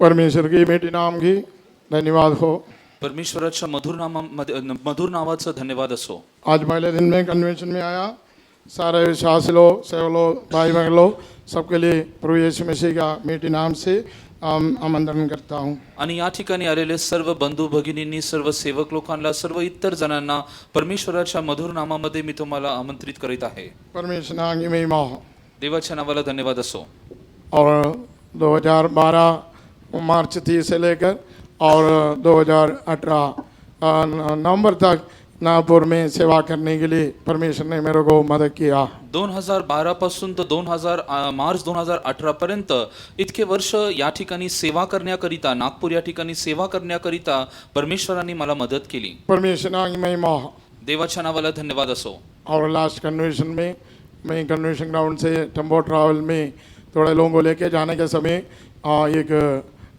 परमेश्वर की बेटी नाम की धन्यवाद हो। परमेश्वराच्या मधुर नावाचा धन्यवाद असो। आज पहले दिन में कन्वेंशन में आया, सारे विश्वासी लोग, सेवक लोग, भाई बहन लोग, सबके लिए प्रभु यीशु मसीह का बेटी नाम से आमंत्रण करता हूँ। आणि या ठिकाणी आलेले सर्व बंधू भगिनींनी, सर्व सेवक लोकांना, सर्व इतर जणांना परमेश्वराच्या मधुर नामामध्ये मी तुम्हाला आमंत्रित करीत आहे। परमेश्वर नाम की महिमा हो। देवाच्या नावाला धन्यवाद असो। और 2012 मार्च 30 से लेकर और 2018 नवंबर तक नागपुर में सेवा करने के लिए परमेश्वर ने मेरे को मदद किया। 2012 पासून तर मार्च 2018 पर्यंत इतके वर्ष या ठिकाणी सेवा करण्याकरिता, नागपूर या ठिकाणी सेवा करण्याकरिता परमेश्वराने मला मदत केली। परमेश्वर नाम की महिमा हो। देवाच्या नावाला धन्यवाद असो। और लास्ट कन्वेंशन में मैं कन्वेंशन ग्राउंड से टेम्पो ट्रैवल में थोड़े लोगों को लेके जाने के समय एक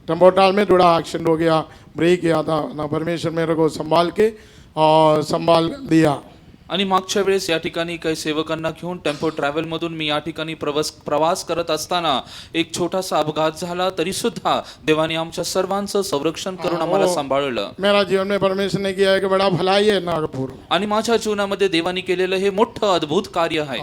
टेम्पो ट्रैवल में थोड़ा एक्सीडेंट हो गया, ब्रेक किया था ना, परमेश्वर मेरे को संभाल के और संभाल दिया। आणि मागच्या वेळेस या ठिकाणी काही सेवकांना घेऊन टेम्पो ट्रॅव्हल मधून मी या ठिकाणी प्रवास करत असताना एक छोटासा अपघात झाला, तरी सुद्धा देवाने आमच्या सर्वांचं संरक्षण करून आम्हाला सांभाळलं। मेरा जीवन में परमेश्वर ने किया है कि बड़ा भलाई है नागपुर। आणि माझ्या जीवनामध्ये देवाने केलेलं हे मोठं अद्भुत कार्य आहे।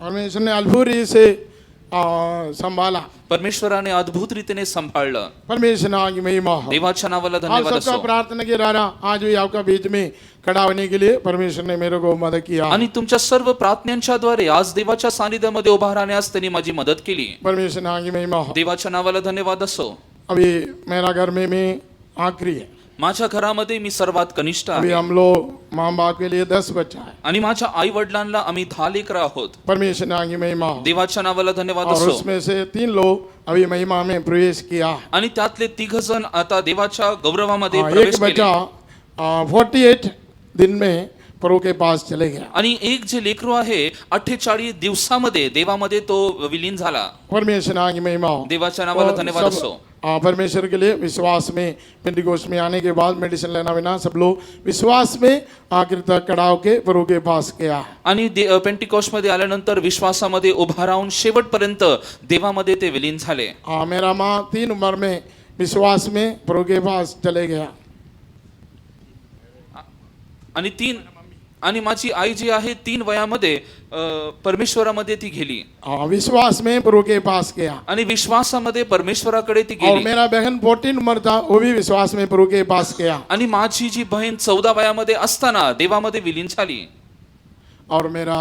परमेश्वर ने अद्भुत रीति से संभाला। परमेश्वराने अद्भुत रीतीने सांभाळलं। परमेश्वर नाम की महिमा हो। देवाच्या नावाला आप धन्यवाद सबका असो। प्रार्थना की द्वारा आज भी आपका बीच में खड़ा होने के लिए परमेश्वर ने मेरे को मदद किया। आणि तुमच्या सर्व प्रार्थनांच्या द्वारे आज देवाच्या सानिध्यामध्ये उभा राहण्यास त्यांनी माझी मदत केली। परमेश्वर नाम की महिमा हो। देवाच्या नावाला धन्यवाद असो। अभी मेरा घर में मैं आखिरी है। माझ्या घरामध्ये मी सर्वात कनिष्ठ अभी आहे हम लोग माँ बाप के लिए 10 बच्चा है। आणि माझ्या आई वडिलांना आम्ही 10 लेकरं आहोत। परमेश्वर नाम की महिमा हो। देवाच्या नावाला धन्यवाद और असो। उसमें से 3 लोग अभी महिमा में प्रवेश किया। आणि त्यातले 3 जण आता देवाच्या गौरवामध्ये एक प्रवेश बच्चा केले। 48 दिन में प्रभु के पास चले गया। आणि एक जे लेकरू आहे 48 दिवसामध्ये देवामध्ये तो विलीन झाला। परमेश्वर नाम की महिमा हो। देवाच्या नावाला और धन्यवाद सब, असो। परमेश्वर के लिए विश्वास में पेंटिकोस्ट में आने के बाद मेडिसिन लेना बिना सब लोग विश्वास में आखिर तक खड़ा होके प्रभु के पास गया। आणि पेंटिकॉस्ट मध्ये आल्यानंतर विश्वासामध्ये उभा राहून शेवटपर्यंत देवामध्ये ते विलीन झाले। मेरा माँ 3 उम्र में विश्वास में प्रभु के पास चले गया। आणि माझी आई जी आहे 3 वयामध्ये परमेश्वरामध्ये ती गेली। विश्वास में प्रभु के पास गया। आणि विश्वासामध्ये परमेश्वराकडे ती और गेली। मेरा बहन 14 उम्र था, वो भी विश्वास में प्रभु के पास गया। आणि माझी जी बहीण 14 वयामध्ये असताना देवामध्ये विलीन झाली। और मेरा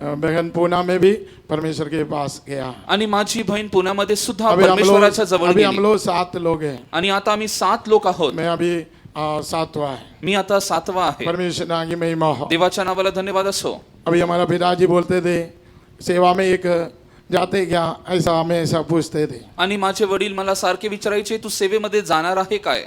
बहन पूना में भी परमेश्वर के पास गया। आणि माझी बहीण पुण्यामध्ये सुद्धा परमेश्वराच्या जवळ अभी हम गेली। लोग 7 लोग हैं। आणि आता आम्ही 7 लोक आहोत। मैं अभी 7वां है। मी आता 7वा आहे। परमेश्वर नाम की महिमा हो। देवाच्या नावाला धन्यवाद असो। अभी हमारा पिताजी बोलते थे सेवा में एक जाते क्या, ऐसा हमें ऐसा पूछते थे। आणि माझे वडील मला सारखे विचारायचे, तू सेवेमध्ये जाणार आहे काय?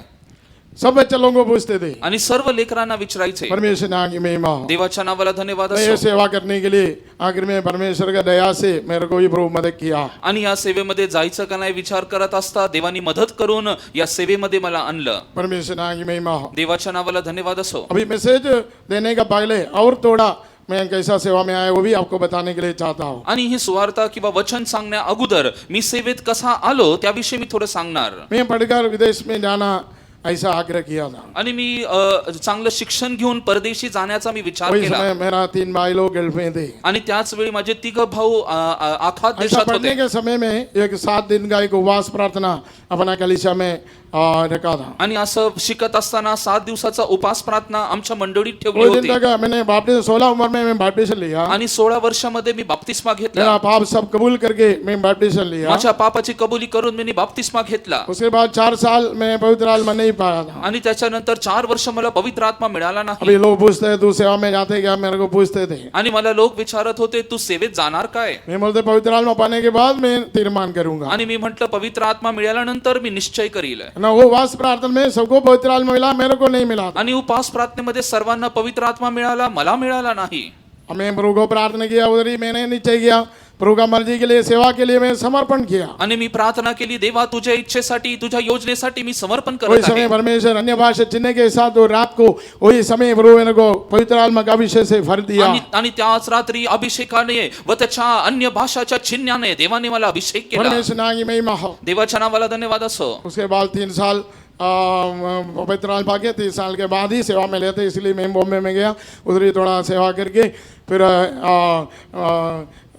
सब बच्चे लोगों को पूछते थे। आणि सर्व लेकरांना विचारायचे। परमेश्वर नाम की महिमा हो। देवाच्या नावाला धन्यवाद मैं ये असो। सेवा करने के लिए आखिर में परमेश्वर का दया से मेरे को भी प्रभु मदद किया। आणि या सेवेमध्ये जायचं का नाही विचार करत असता देवानी मदत करून या सेवेमध्ये मला आणलं। परमेश्वर नाम की महिमा हो। देवाच्या नावाला धन्यवाद असो। अभी मैसेज देने का पहले और थोड़ा मैं कैसा सेवा में आया वो भी आपको बताने के लिए चाहता हूँ। आणि ही सुवार्ता किंवा वचन सांगण्या अगोदर मी सेवेत कसा आलो त्याविषयी मी थोडं सांगणार। मैं पढ़कर विदेश में जाना ऐसा आग्रह किया था। आणि मी चांगलं शिक्षण घेऊन परदेशी जाण्याचा मी विचार वही केला। समय मेरा 3 भाई लोग गल्फ में थे। आणि त्याच वेळी माझे 3 भाऊ आखात ऐसा देशात पढ़ने होते। के समय में एक 7 दिन का एक उपवास प्रार्थना अपना कलीसिया में रखा था। आणि असं शिकत असताना 7 दिवसाचा उपास प्रार्थना आमच्या मंडळीत ठेवली वो दिन होती। तक मैंने बपतिस्मा 16 उम्र में मैं बपतिस्मा लिया। आणि 16 वर्षामध्ये मी बाप्तिस्मा घेतला। मेरा पाप सब कबूल करके मैं बपतिस्मा लिया। माझ्या पापाची कबुली करून मी बाप्तिस्मा घेतला। उसके बाद 4 साल मैं पवित्र आत्मा नहीं पाया था। आणि त्याच्यानंतर 4 वर्ष मला पवित्र आत्मा मिळाला नाही। अभी लोग पूछते हैं तू सेवा में जाते क्या, मेरे को पूछते थे। आणि मला लोक विचारत होते तू सेवेत जाणार काय? मैं बोलते पवित्र आत्मा पाने के बाद मैं तीर्मान करूंगा। आणि मी म्हटलं पवित्र आत्मा मिळाल्यानंतर मी निश्चय करील। ना वो उपवास प्रार्थना में सबको पवित्र आत्मा मिला, मेरे को नहीं मिला। आणि उपास प्रार्थनेमध्ये सर्वांना पवित्र आत्मा मिळाला, मला मिळाला नाही। मैं प्रभु को प्रार्थना किया, उधर ही मैंने निश्चय किया प्रभु का मर्जी के लिए सेवा के लिए मैं समर्पण किया। आणि मी प्रार्थना केली, देवा तुझ्या इच्छेसाठी तुझ्या योजनेसाठी मी समर्पण वही करत आहे. समय परमेश्वर अन्य भाषा चिन्ह के साथ वो रात को वही समय प्रभु मेरे को पवित्र आत्मा का अभिषेक से भर दिया। आणि त्याच रात्री अभिषेकाने व त्याच्या अन्य भाषाच्या चिन्हाने देवाने मला अभिषेक केला. परमेश्वर नाम की महिमा हो। देवाच्या नावाला धन्यवाद असो. उसके बाद 3 साल पवित्र आत्मा के 3 साल के बाद ही सेवा में लेते, इसलिए मैं बॉम्बे में गया, उधर ही थोड़ा सेवा करके फिर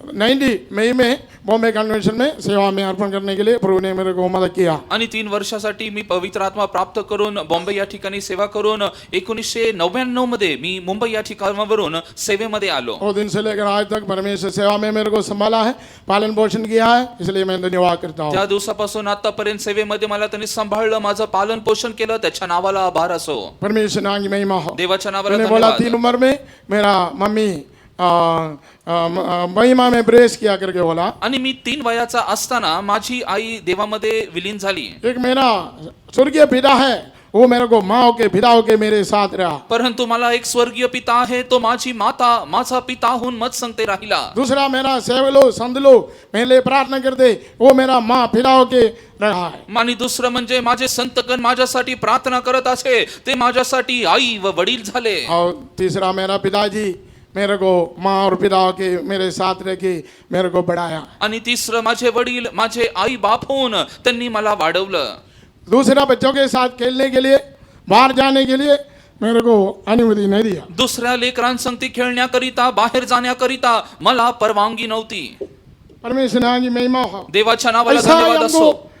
90 मई में बॉम्बे कन्वेंशन में सेवा में अर्पण करने के लिए प्रभु ने मेरे को मदद किया। आणि 3 वर्षासाठी मी पवित्र आत्मा प्राप्त करून बॉम्बे या ठिकाणी सेवा करून 1999 मध्ये मी मुंबई या ठिकाणावरून सेवेमध्ये आलो. वो दिन से लेकर आज तक परमेश्वर सेवा में मेरे को संभाला है, पालन पोषण किया है, इसलिए मैं धन्यवाद करता हूँ। त्या दिवसापासून आतापर्यंत सेवेमध्ये मला त्यांनी सांभाळलं, माझं पालन पोषण केलं, त्याच्या नावाला आभार असो. परमेश्वर नाम की महिमा हो। देवाच्या नावाला मैंने बोला धन्यवाद. 3 उम्र में मेरा मम्मी महिमा में प्रवेश किया करके बोला। आणि मी 3 वयाचा असताना माझी आई देवामध्ये विलीन झाली. एक मेरा स्वर्गीय पिता है, वो मेरे को माँ के पिता के मेरे साथ रहा। परंतु मला एक स्वर्गीय पिता आहे, तो माझी माता माझा पिता होऊन मत संगते राहिला. दूसरा मेरा सेवलो संतलो मेरे लिए प्रार्थना करते, वो मेरा माँ पिता के रहा है। आणि दुसरं म्हणजे माझे संतगण माझ्यासाठी प्रार्थना करत असे, ते माझ्यासाठी आई व वडील झाले. और तीसरा मेरा पिताजी मेरे को माँ और पिता के मेरे साथ रह के मेरे को बढ़ाया। आणि तिसरं माझे वडील माझे आई बाप होऊन त्यांनी मला वाढवलं. दूसरा बच्चों के साथ खेलने के लिए, बाहर जाने के लिए मेरे को अनुमति नहीं दिया। दुसऱ्या लेकरांसंगती खेळण्याकरिता बाहेर जाण्याकरिता मला परवानगी नव्हती. परमेश्वर नाम की महिमा हो। देवाच्या नावाला ऐसा धन्यवाद हमको असो.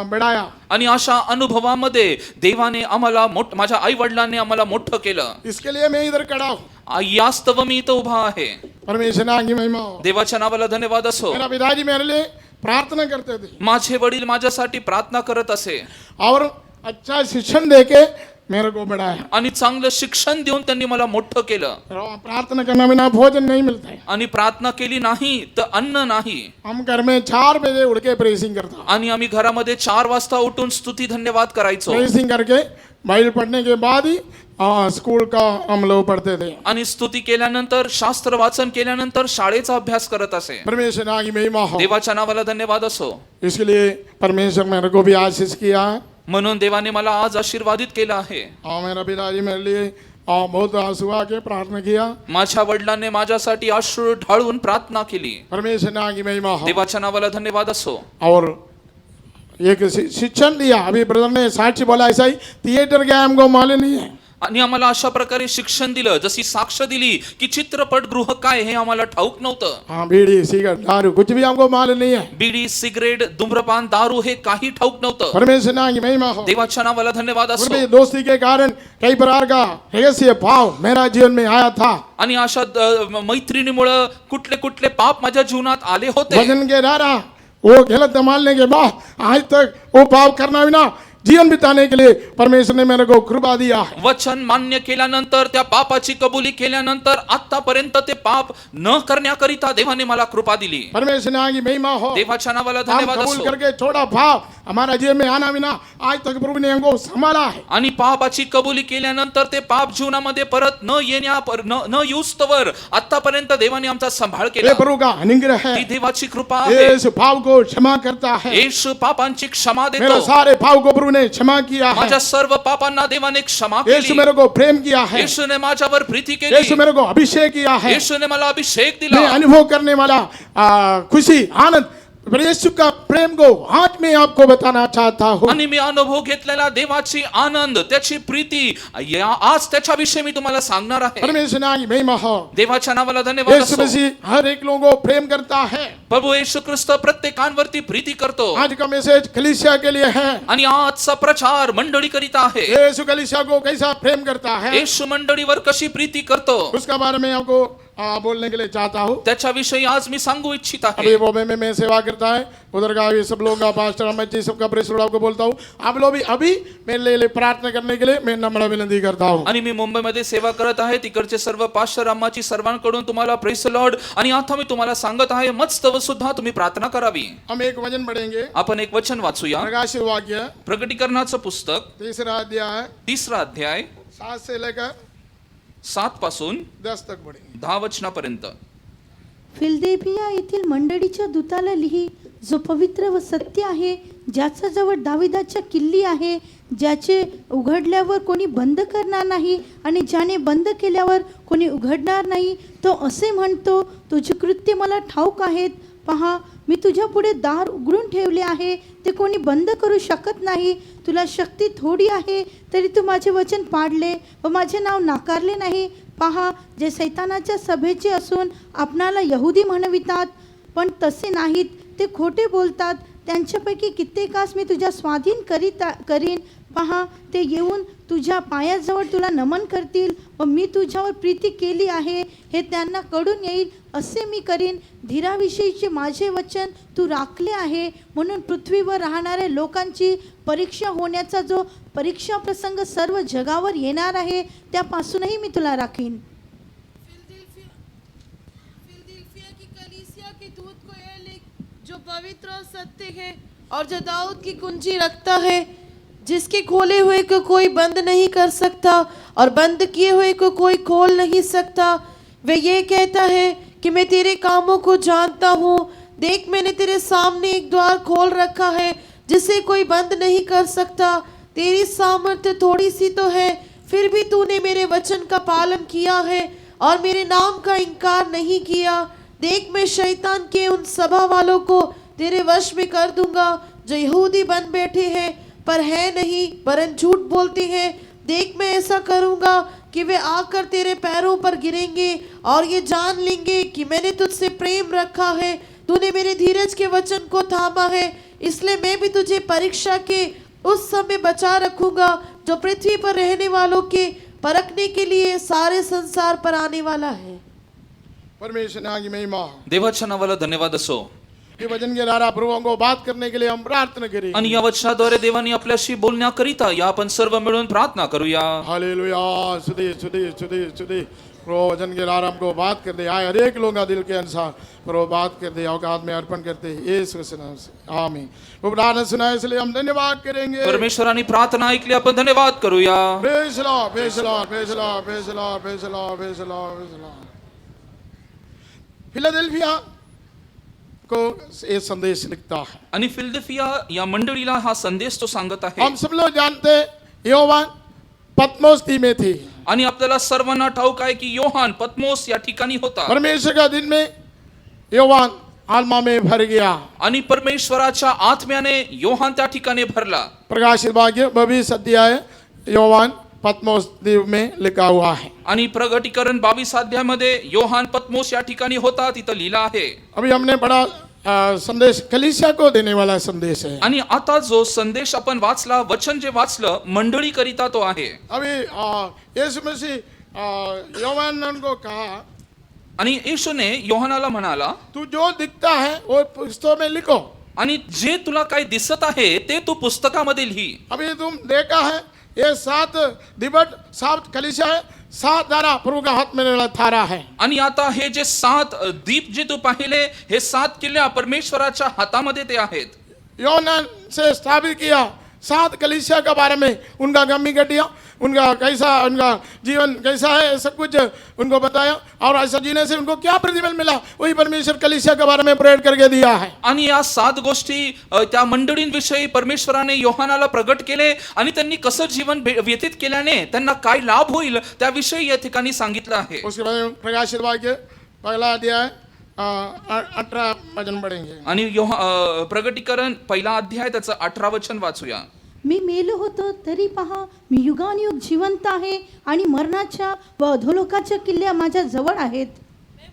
बढ़ाया। आणि अशा अनुभवामध्ये देवाने आम्हाला माझ्या आई वडिलांनी आम्हाला मोठं केलं. इसके लिए मैं इधर खड़ा हूँ। यास्तव मी इथं उभा आहे. परमेश्वर नाम की महिमा हो। देवाच्या नावाला धन्यवाद असो. मेरा पिताजी मेरे लिए प्रार्थना करते थे माझे वडील माझ्यासाठी प्रार्थना करत असे और अच्छा शिक्षण देके मेरे को बढ़ाया। आणि चांगलं शिक्षण देऊन त्यांनी मला मोठं केलं. प्रार्थना करना बिना भोजन नहीं मिलता है। आणि प्रार्थना केली नाही तर अन्न नाही. हम घर में 4 बजे उठ के प्रेसिंग करता, आणि आम्ही घरामध्ये 4 वाजता उठून स्तुती धन्यवाद करायचो. प्रेसिंग करके बाइबल पढ़ने के बाद ही स्कूल का हम लोग पढ़ते थे। आणि स्तुती केल्यानंतर शास्त्र वाचन केल्यानंतर शाळेचा अभ्यास करत असे. परमेश्वर नाम की महिमा हो। देवाच्या नावाला धन्यवाद असो. इसके लिए परमेश्वर मेरे को भी आशीष किया है म्हणून देवाने मला आज आशीर्वादित केलं आहे. और मेरा पिताजी मेरे लिए बहुत आंसू आके प्रार्थना किया। माझ्या वडिलांनी माझ्यासाठी अश्रू ढाळून प्रार्थना केली. परमेश्वर नाम की महिमा हो। देवाच्या नावाला धन्यवाद असो. और एक शिक्षण दिया, अभी ब्रदर ने साक्षी बोला ऐसा ही, थिएटर गया हमको मालूम नहीं है। आणि आम्हाला अशा प्रकारे शिक्षण दिलं, जशी साक्ष दिली की चित्रपटगृह काय हे आम्हाला ठाऊक नव्हतं. हाँ, बीड़ी सिगरेट दारू कुछ भी हमको मालूम नहीं है। बीडी सिगरेट धूम्रपान दारू हे काही ठाऊक नव्हतं. परमेश्वर नाम की महिमा हो। देवाच्या नावाला धन्यवाद असो. मेरी दोस्ती के कारण कई प्रकार का रहस्य भाव मेरा जीवन में आया था। आणि अशा मैत्रिणीमुळे कुठले कुठले पाप माझ्या जीवनात आले होते. वचन के द्वारा वो गलत मानने के बाद आज तक वो पाप करना बिना जीवन बिताने के लिए परमेश्वर ने मेरे को कृपा दिया है। वचन मान्य केल्यानंतर त्या पापाची कबुली केल्यानंतर आतापर्यंत ते पाप न करण्याकरिता देवाने मला कृपा दिली. परमेश्वर नाम की महिमा हो। देवाच्या नावाला हम धन्यवाद कबूल असो. करके छोड़ा भाव हमारा जीवन में आना बिना आज तक प्रभु ने हमको संभाला है। आणि पापाची कबुली केल्यानंतर ते पाप जीवनामध्ये परत न येऊस्तवर आतापर्यंत देवाने आमचा सांभाळ ये केला. प्रभु का अनुग्रह है। ती देवाची कृपा आहे. ये इस पाप को क्षमा करता है। येशू पापांची क्षमा मेरे देतो. सारे पाप को प्रभु ने क्षमा किया है। माझ्या सर्व पापांना देवाने क्षमा यीशु केली. मेरे को प्रेम किया है। येशूने माझ्यावर प्रीती यीशु केली. मेरे को अभिषेक किया है। येशूने मला अभिषेक मैं दिला. अनुभव करने वाला खुशी आनंद यीशु का प्रेम को आज मैं आपको बताना चाहता हूँ। आणि मी अनुभव घेतलेला देवाची आनंद त्याची प्रीती आज त्याच्याविषयी मी तुम्हाला सांगणार आहे. परमेश्वर नाम की महिमा हो। देवाच्या नावाला धन्यवाद यीशु असो. मसीह हर एक लोगों को प्रेम करता है। प्रभू येशू ख्रिस्त प्रत्येकांवरती प्रीती करतो. आज का मैसेज कलीसिया के लिए है। आणि आजचा प्रचार मंडळी करिता आहे. यीशु कलीसिया को कैसा प्रेम करता है येशू मंडळीवर कशी प्रीती करतो उसका बारे में आपको बोलने के लिए चाहता हूँ। त्याच्याविषयी आज मी सांगू इच्छित अभी आहे. बॉम्बे में मैं सेवा करता है, उधर का भी सब लोग का पास्टर अमित जी सबका प्रेस आपको बोलता हूँ। आप लोग भी अभी मेरे लिए प्रार्थना करने के लिए मैं नम्र विनंती करता हूँ। आणि मी मुंबईमध्ये सेवा करत आहे. तिकडचे सर्व पास्टर अम्माची सर्वांकडून तुम्हाला प्रेस लॉर्ड. आणि आता मी तुम्हाला सांगत आहे मस्तव सुद्धा तुम्ही प्रार्थना करावी. हम एक वचन पढ़ेंगे। आपण एक वचन वाचूया. प्रकाशित वाक्य प्रकटीकरणाचं पुस्तक 3रा अध्याय 3रा अध्याय 7 से लेकर 7 पासून 10 तक पढ़ेंगे। 10 वचनापर्यंत. फिलदेल्फिया येथील मंडळीच्या दूताला लिही, जो पवित्र व सत्य आहे, ज्याचा जवळ दाविदाच्या किल्ली आहे, ज्याचे उघडल्यावर कोणी बंद करणार नाही आणि ज्याने बंद केल्यावर कोणी उघडणार नाही. तो असे म्हणतो, तुझी कृत्य मला ठाऊक आहेत. पहा, मी तुझ्या पुढे दार उघडून ठेवले आहे, ते कोणी बंद करू शकत नाही. तुला शक्ती थोडी आहे, तरी तू माझे वचन पाळले व माझे नाव नाकारले नाही. पहा, जे सैतानाच्या सभेचे असून आपणाला यहुदी म्हणवितात, पण तसे नाहीत, ते खोटे बोलतात. त्यांच्यापैकी कित्येकास मी तुझ्या स्वाधीन करीन. पहा, ते येऊन तुझ्या पायाजवळ तुला नमन करतील व मी तुझ्यावर प्रीती केली आहे हे त्यांना कळून येईल, असे मी करीन. धीराविषयीचे माझे वचन तू राखले आहे, म्हणून पृथ्वीवर राहणाऱ्या लोकांची परीक्षा होण्याचा जो परीक्षा प्रसंग सर्व जगावर येणार आहे, त्यापासूनही मी तुला राखीन. फिलदेल्फिया की कलीसिया के दूत को यह लिख, जो पवित्र और सत्य है और जो दाऊद की कुंजी रखता है, जिसके खोले हुए को कोई बंद नहीं कर सकता और बंद किए हुए को कोई खोल नहीं सकता. वे ये कहता है कि मैं तेरे कामों को जानता हूँ. देख, मैंने तेरे सामने एक द्वार खोल रखा है जिसे कोई बंद नहीं कर सकता. तेरी सामर्थ्य थोड़ी सी तो है, फिर भी तूने मेरे वचन का पालन किया है और मेरे नाम का इनकार नहीं किया. देख, मैं शैतान के उन सभा वालों को तेरे वश में कर दूंगा, जो यहूदी बन बैठे हैं पर है नहीं, वरन झूठ बोलते हैं. देख, मैं ऐसा करूंगा कि वे आकर तेरे पैरों पर गिरेंगे और ये जान लेंगे कि मैंने तुझसे प्रेम रखा है. तूने मेरे धीरज के वचन को थामा है, इसलिए मैं भी तुझे परीक्षा के उस समय बचा रखूंगा जो पृथ्वी पर रहने वालों के परखने के लिए सारे संसार पर आने वाला है. परमेश्वर ने आगे महिमा. देवाच्या नावाला धन्यवाद असो. ये वचन के द्वारा प्रभुओं को बात करने के लिए हम प्रार्थना करें. आणि या वचनाद्वारे देवाने आपल्याशी बोलण्याकरिता या आपण सर्व मिळून प्रार्थना करूया. हालेलुया. स्तुति स्तुति स्तुति स्तुति. प्रभु वचन के द्वारा हमको बात कर दे, आए हर एक लोगों का दिल के अनुसार प्रभु बात कर दे, औकात में अर्पण करते हैं यीशु के नाम से, आमीन. वो प्रार्थना सुना, इसलिए हम धन्यवाद करेंगे. परमेश्वराने प्रार्थना ऐकली, आपण धन्यवाद करूया. Praise Lord, praise Lord, praise Lord, praise Lord, praise Lord, praise Lord, praise Lord. Philadelphia को ये संदेश लिखता है. आणि फिलदेल्फिया या मंडळीला हा संदेश तो सांगत आहे. हम सब लोग जानते हैं योहान पत्मोस द्वीप में थी. आणि आपल्याला सर्वांना ठाऊक आहे की योहान पत्मोस या ठिकाणी होता. परमेश्वर का दिन में योहान आत्मा में भर गया. आणि परमेश्वराच्या आत्म्याने योहान त्या ठिकाणी भरला. प्रकाशित वाक्य 22 अध्याय योहान पत्मोस द्वीप में लिखा हुआ है. आणि प्रगटीकरण 22 अध्यायामध्ये योहान पत्मोस या ठिकाणी होता, तिथं लिहिला आहे. अभी हमने बड़ा संदेश कलीसिया को देने वाला संदेश है. आणि आता जो संदेश आपण वाचला, वचन जे वाचलं, मंडळी करिता तो आहे. अभी यीशु मसीह योहान को कहा, आणि येशूने योहानाला म्हणाला, तू जो दिखता है वो पुस्तकों में लिखो. आणि जे तुला काय दिसत आहे ते तू पुस्तकामध्ये लिही. अभी तुम देखा है ये 7 दिवट 7 कलीसिया है, 7 धारा प्रभु का हाथ में थारा है. आणि आता हे जे 7 दीप जे तू पाहिले, हे 7 किल्ल्या परमेश्वराच्या हातामध्ये ते आहेत. योहान से स्थापित किया 7 कलीसिया के बारे में, उनका गम्मी घटिया, उनका कैसा, उनका जीवन कैसा है, सब कुछ उनको बताया और ऐसा जीने से उनको क्या प्रतिफल मिला, वही परमेश्वर कलीसिया के बारे में प्रेरित करके दिया है. आणि या 7 गोष्टी त्या मंडळींविषयी परमेश्वराने योहानाला प्रगट केले आणि त्यांनी कसं जीवन व्यतीत केल्याने त्यांना काय लाभ होईल त्याविषयी या ठिकाणी सांगितलं आहे. उसके बाद प्रकाशित वाक्य पहला अध्याय 18 वचन पढ़ेंगे. आणि प्रगटीकरण पहिला अध्याय त्याचं 18 वचन वाचूया. मी मेलो होतो, तरी पहा, मी युगानुयुग जिवंत आहे आणि मरणाच्या व अधोलोकाच्या किल्ल्या माझ्या जवळ आहेत. मैं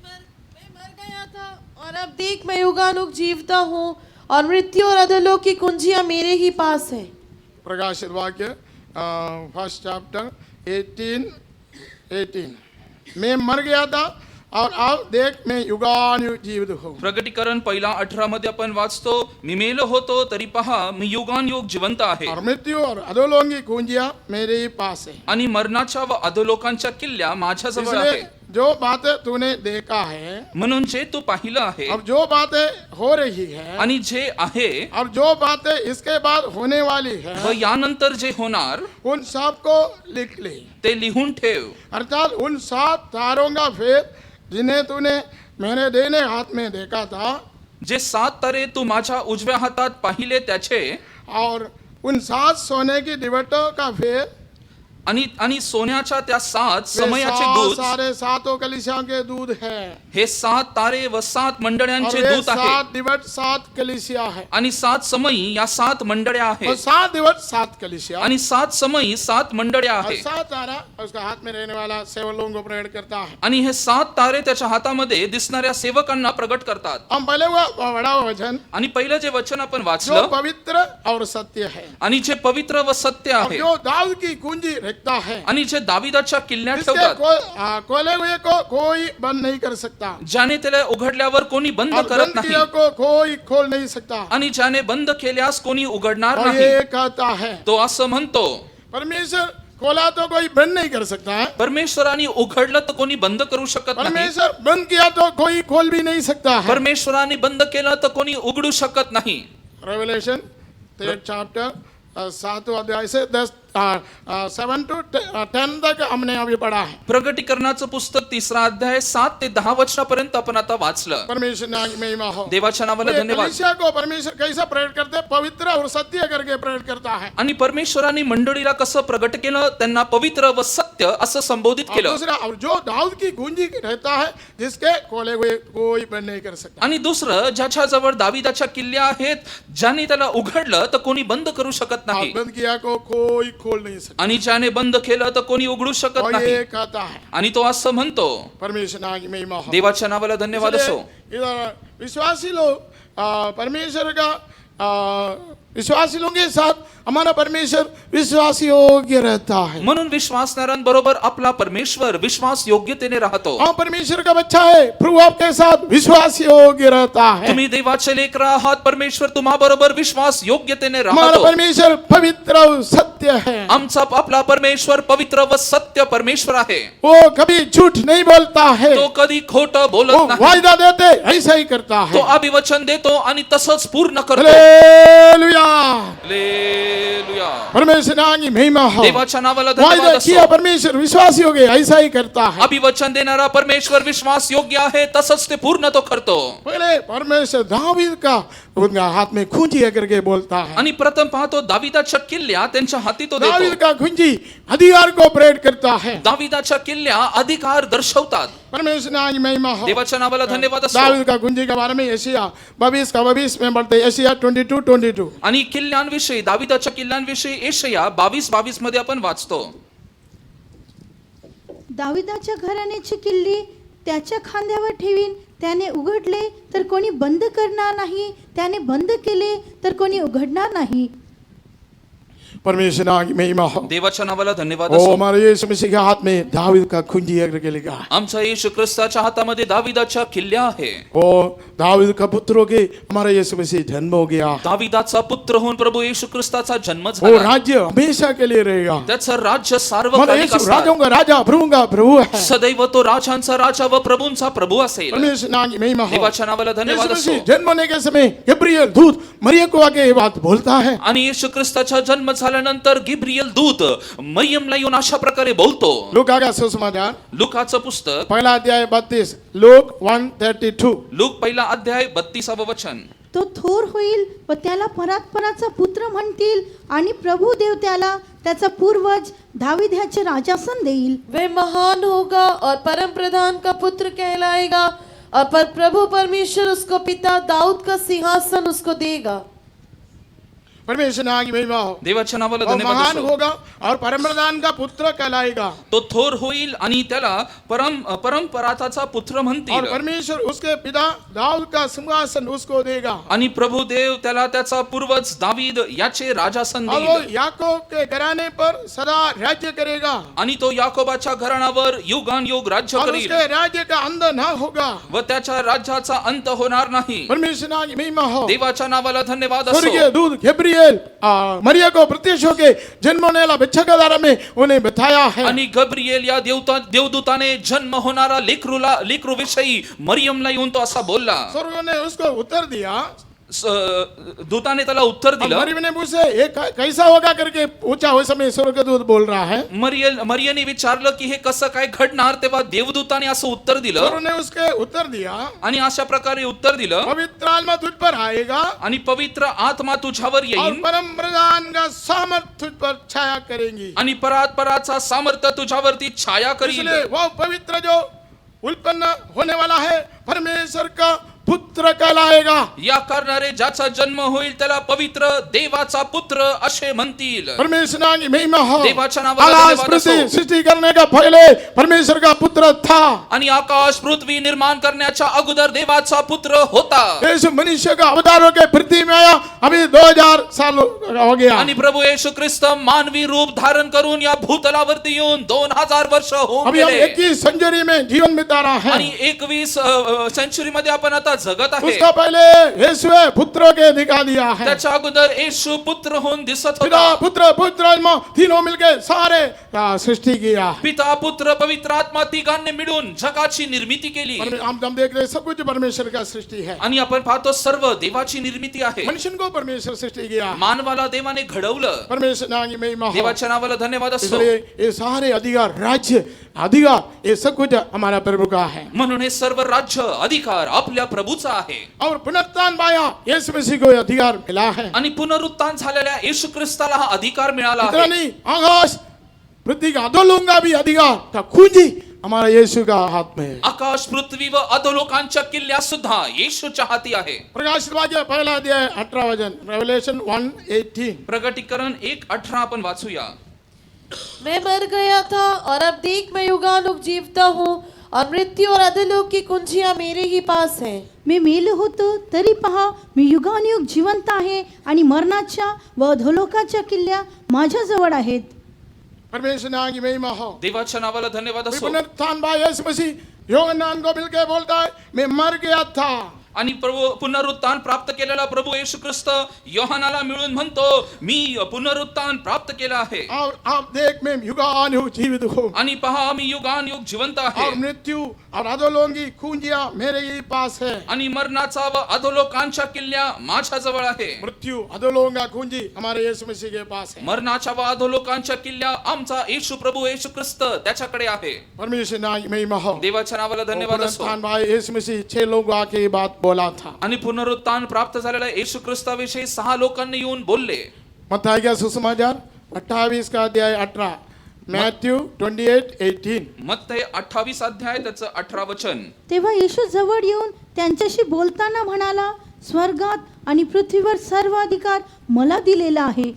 मर गया था और अब देख, मैं युगानुग जीवता हूँ और मृत्यु और अधोलोक की कुंजियां मेरे ही पास है. प्रकाशित वाक्य फर्स्ट चैप्टर 18 मैं मर गया था और अब देख मैं युगानुयुग जीवित हूँ. प्रगटीकरण पहिला 18 मध्ये आपण वाचतो, मी मेलो होतो तरी पहा मी युगानुयुग जिवंत आहे. और मृत्यु और अधोलोक की कुंजियां मेरे ही पास है. आणि मरणाच्या व अधोलोकांच्या किल्ल्या माझ्या जवळ इसलिए आहे. जो बातें तूने देखा है, म्हणून जे तू पाहिलं आहे अब जो बातें हो रही है, आणि जे आहे और जो बातें इसके बाद होने वाली व है, यानंतर जे होणार उन सब को लिख ले. ते लिहून ठेव. अर्थात उन 7 तारों का भेद जिन्हें तूने मैंने देने हाथ में देखा था जे 7 तारे तू माझ्या उजव्या हातात पाहिले त्याचे और उन 7 सोने की दिवटों का फेर आणि सोन्याच्या त्या 7 वे समयाचे दूत सारे सातों कलीसियाओं के दूध है हे 7 तारे व 7 और मंडळ्यांचे वे दूत आहे 7 दिवट 7 कलीसिया है आणि 7 समयी या 7 मंडळ्या और आहेत 7 दिवट 7 कलीसिया आणि 7 समयी 7 मंडळ्या और आहेत 7 तारा उसका हाथ में रहने वाला 7 लोगों को प्रेरित करता है। आणि हे 7 तारे त्याच्या हातामध्ये दिसणाऱ्या सेवकांना प्रगट करतात हम पहले वो बड़ा वचन आणि पहिलं जे वचन आपण जो वाचलं पवित्र और सत्य है आणि जे पवित्र व सत्य और आहे जो दाऊद की कुंजी रखता है आणि जे दाविदाच्या किल्ल्यात इसके ठेवतात खोले हुए को कोई बंद नहीं कर सकता ज्याने त्याला उघडल्यावर कोणी बंद और करत बंद नाही किया को कोई खोल नहीं सकता आणि ज्याने बंद केल्यास कोणी उघडणार और नाही ये कहता है तो असं म्हणतो परमेश्वर खोला तो कोई बंद नहीं कर सकता है, परमेश्वराने उघडलं तर कोणी बंद करू शकत नाही परमेश्वर बंद किया तो कोई खोल भी नहीं सकता है। परमेश्वराने बंद केलं तर कोणी उघडू शकत नाही रेवलेशन 3rd चैप्टर 7वां अध्याय से 7 to 10 तक हमने अभी पढ़ा है। प्रगटीकरणाचं पुस्तक 3रा अध्याय 7 ते 10 वचनापर्यंत आपण आता वाचलं। परमेश्वर ने आगे महिमा हो। देवाच्या नावाला ये धन्यवाद। कलीसिया को परमेश्वर कैसा प्रेरित करते हैं? पवित्र और सत्य करके प्रेरित करता है। आणि परमेश्वराने मंडळीला कसं प्रगट केलं, त्यांना पवित्र व सत्य असं संबोधित और केलं। दूसरा, और जो दाऊद की गूंजी रहता है जिसके खोले हुए कोई बंद नहीं कर सकता। आणि दुसरं, ज्याच्या जवळ दाविदाच्या किल्ल्या आहेत, ज्याने त्याला उघडलं तर कोणी बंद करू शकत और नाही बंद किया को कोई खोल नहीं सकता। आणि ज्याने बंद केलं तर कोणी उघडू शकत और नाही ये कहता है आणि तो असं म्हणतो। परमेश्वर ने आगे महिमा हो। देवाच्या नावाला धन्यवाद असो। इसलिए इधर विश्वासी लोग परमेश्वर का विश्वासी लोगों के साथ हमारा परमेश्वर विश्वास योग्य रहता है। म्हणून विश्वासणाऱ्यांबरोबर आपला परमेश्वर विश्वास योग्यतेने राहतो। हम परमेश्वर का बच्चा है, प्रभु आपके साथ विश्वास योग्य रहता है। तुम्ही देवाचे लेकर आहात, परमेश्वर तुम्हा बरोबर विश्वास योग्यतेने हमारा राहतो। परमेश्वर पवित्र और सत्य है। आमचा आपला परमेश्वर पवित्र व सत्य परमेश्वर आहे। वो कभी झूठ नहीं बोलता है, तो कधी खोटं वो बोलत नाही। वायदा देते ऐसा ही करता तो है। अभिवचन देतो आणि तसंच पूर्ण करतो। Hallelujah, hallelujah. परमेश्वर ने आगे महिमा हो। देवाच्या नावाला धन्यवाद वायदा किया असो। परमेश्वर विश्वास योग्य ऐसा ही करता है। अभिवचन देणारा परमेश्वर विश्वास योग्य आहे, तसंच ते पूर्ण तो करतो। पहले परमेश्वर दावीद का उनका हाथ में खूंजी करके बोलता है। आणि प्रथम पाहतो दाविदाच्या किल्ल्या त्यांच्या हाती तो दावीद देतो। का खूंजी अधिकार को प्रेरित करता है। दाविदाच्या किल्ल्या अधिकार दर्शवतात। परमेश्वर ने आगे महिमा हो। देवाच्या नावाला धन्यवाद असो। दावीद का खूंजी के बारे में यशायाह 22 में पढ़ते हैं। यशायाह 22:22 आणि किल्ल्यांविषयी, दाविदाच्या किल्ल्यांविषयी यशायाह 22:22 मध्ये आपण वाचतो। दाविदाच्या घराण्याची किल्ली त्याच्या खांद्यावर ठेवीन, त्याने उघडले तर कोणी बंद करणार नाही, त्याने बंद केले तर कोणी उघडणार नाही। परमेश्वर ने आगे महिमा हो। देवाच्या नावाला धन्यवाद ओ असो। हमारे यीशु मसीह के हाथ में दावीद का खूंजी करके लिखा है। आमचा येशू ख्रिस्ताच्या हातामध्ये दाविदाच्या किल्ल्या आहे। ओ दावीद का पुत्र के हमारा यीशु मसीह जन्म हो गया। दाविदाचा पुत्र होऊन प्रभू येशू ख्रिस्ताचा जन्म वो झाला। राज्य हमेशा के लिए रहेगा। त्याचं राज्य हमारा सार्वकालिक यीशु असणार। राजाओं का राजा, प्रभुओं का प्रभु है। सदैव तो राजांचा राजा व प्रभूंचा प्रभू असेल। परमेश्वर ने आगे महिमा हो। देवाच्या नावाला धन्यवाद यीशु असो। मसीह जन्म होने के समय गब्रिएल दूत मरियम को आके ये बात बोलता है। आणि येशू ख्रिस्ताचा जन्म झाल्यानंतर गिब्रियल दूत मरियमला येऊन अशा प्रकारे बोलतो। लूका का सुसमाचार लूकाचं पुस्तक पहला अध्याय 32, लूक 1:32। लूक पहिला अध्याय 32वे वचन। तो थोर होईल व त्याला परात्पराचा पुत्र म्हणतील, आणि प्रभू देव त्याला त्याचा पूर्वज दावीद ह्याचे राजासन देईल। वह महान होगा और परम प्रधान का पुत्र कहलाएगा, और प्रभु परमेश्वर उसको पिता दाऊद का सिंहासन उसको देगा। परमेश्वर ने आगे महिमा हो। देवाच्या नावाला और धन्यवाद महान असो। होगा और परमप्रधान का पुत्र कहलाएगा। तो थोर होईल आणि त्याला परमपराताचा पुत्र और म्हणतील, परमेश्वर उसके पिता दाऊद का सिंहासन उसको देगा। आणि प्रभू देव त्याला त्याचा पूर्वज दावीद याचे राजासन और वो देईल, याकूब के घराने पर सदा राज्य करेगा। आणि तो याकोबाच्या घराण्यावर युगानुयुग राज्य और करील, उसके राज्य का अंत ना होगा। व त्याच्या राज्याचा अंत होणार नाही। परमेश्वर ने आगे महिमा हो। देवाच्या नावाला धन्यवाद असो। स्वर्गीय दूत गब्रिएल मरिया को प्रत्यक्ष होके जन्म होने वाला बच्चा के बारे में उन्हें बताया है। आणि गब्रिएल या देवदूताने जन्म होणारा लेकरू विषयी मरियमला येऊन तो असा बोलला। स्वर्ग ने उसको उत्तर दिया, दूताने त्याला उत्तर अब दिलं. मरियम ने पूछे ये कैसा होगा करके पूछा, उस समय स्वर्गदूत बोल रहा है। मरियने विचारलं की हे कसं काय घडणार, तेव्हा देवदूताने असं उत्तर दिलं स्वर्ग ने उसके उत्तर दिया, आणि अशा प्रकारे उत्तर दिलं. पवित्र आत्मा तुझ पर आएगा आणि पवित्र आत्मा तुझ्यावर और येईल परम प्रधान का सामर्थ तुझ पर छाया करेंगी। आणि परात्पराचा सामर्थ्य तुझ्यावरती छाया करील. इसलिए वो पवित्र जो उत्पन्न होने वाला है परमेश्वर का पुत्र कहलाएगा। या करणारे ज्याचा जन्म होईल त्याला पवित्र देवाचा पुत्र असे म्हणतील. परमेश्वर की महिमा हो। देवाच्या नावाला आकाश धन्यवाद पृथ्वी असो. सृष्टि करने का पहले परमेश्वर का पुत्र था। आणि आकाश पृथ्वी निर्माण करण्याच्या अगोदर देवाचा पुत्र होता. यीशु मनुष्य का अवतार होकर पृथ्वी में आया, अभी 2000 साल हो गया। आणि प्रभू येशू ख्रिस्त मानवी रूप धारण करून या भूतलावरती येऊन 2000 वर्ष होऊन अभी हम गेले. 21 सेंचुरी में जीवन बिता रहा है। आणि 21 सेंचुरी मध्ये आपण आता जगत आहे. उसका पहले यीशु पुत्रों के दिखा दिया है। त्याच्या अगोदर येशू पुत्र होऊन दिसत पिता होता. पुत्र पुत्र आत्मा तीनों मिलके सारे सृष्टि किया। पिता पुत्र पवित्र आत्मा तिघांनी मिळून जगाची निर्मिती केली. हम देख रहे हैं सब कुछ परमेश्वर का सृष्टि है। आणि आपण पाहतो सर्व देवाची निर्मिती आहे. मनुष्य को परमेश्वर सृष्टि किया, मानवाला देवाने घडवलं. परमेश्वर नाम की महिमा हो। देवाच्या नावाला धन्यवाद असो. इसलिए ये सारे अधिकार राज्य अधिकार ये सब कुछ हमारा प्रभु का है। म्हणून हे सर्व राज्य अधिकार आपल्या प्रभूचा आहे. और पुनरुत्थान पाया यीशु मसीह को अधिकार मिला है। आणि पुनरुत्थान झालेल्या येशू ख्रिस्ताला हा अधिकार मिळाला इतना आहे. नहीं, आकाश पृथ्वी का अधोलोक का भी अधिकार का कुंजी हमारा यीशु का हाथ में है। आकाश पृथ्वी व अधोलोकांच्या किल्ल्या सुद्धा येशूच्या हाती आहे. प्रकाशित वाक्य पहला अध्याय 18 वचन, रेवलेशन 1:18। प्रकटीकरण 1:18 आपण वाचूया. मैं मर गया था और अब देख मैं युगानुग जीवता हूँ और मृत्यू और अधोलोक की कुंजियां मेरे ही पास है। मी मेलो होतो तरी पहा मी युगानुयुग जिवंत आहे आणि मरणाच्या व अधोलोकाच्या किल्ल्या माझ्याजवळ आहेत. परमेश्वर नाम की महिमा हो। देवाच्या नावाला धन्यवाद असो. पुनरुत्थान भाई यीशु मसीह योहन्नान को मिलके बोलता है मैं मर गया था। आणि प्रभू पुनरुत्थान प्राप्त केलेला प्रभू येशू ख्रिस्त योहानाला मिळून म्हणतो मी पुनरुत्थान प्राप्त केला आहे. और आप देख मैं युगानुयुग जीवित हूँ आणि पहा मी युगानुयुग जिवंत आहे. और मृत्यु और अधोलोक की कुंजियां मेरे ही पास है। आणि मरणाचा व अधोलोकांच्या किल्ल्या माझ्या जवळ आहे. मृत्यु अधोलोक का कुंजी हमारे यीशु मसीह के पास है। मरणाच्या व अधोलोकांच्या किल्ल्या आमचा येशू प्रभू येशू ख्रिस्त त्याच्याकडे आहे. परमेश्वर नाम की महिमा हो। देवाच्या नावाला धन्यवाद असो. पुनरुत्थान भाई यीशु मसीह 6 लोग आके ये बात बोला था। आणि पुनरुत्थान प्राप्त झालेल्या येशू ख्रिस्ताविषयी 6 लोकांनी येऊन बोलले. मत्ती का सुसमाचार 28 का अध्याय 18, मॅथ्यू 28:18। मत्तई 28 अध्याय त्याचं 18 वचन. तेव्हा येशू जवळ येऊन त्यांच्याशी बोलताना म्हणाला, स्वर्गात आणि पृथ्वीवर सर्व अधिकार मला दिलेला आहे.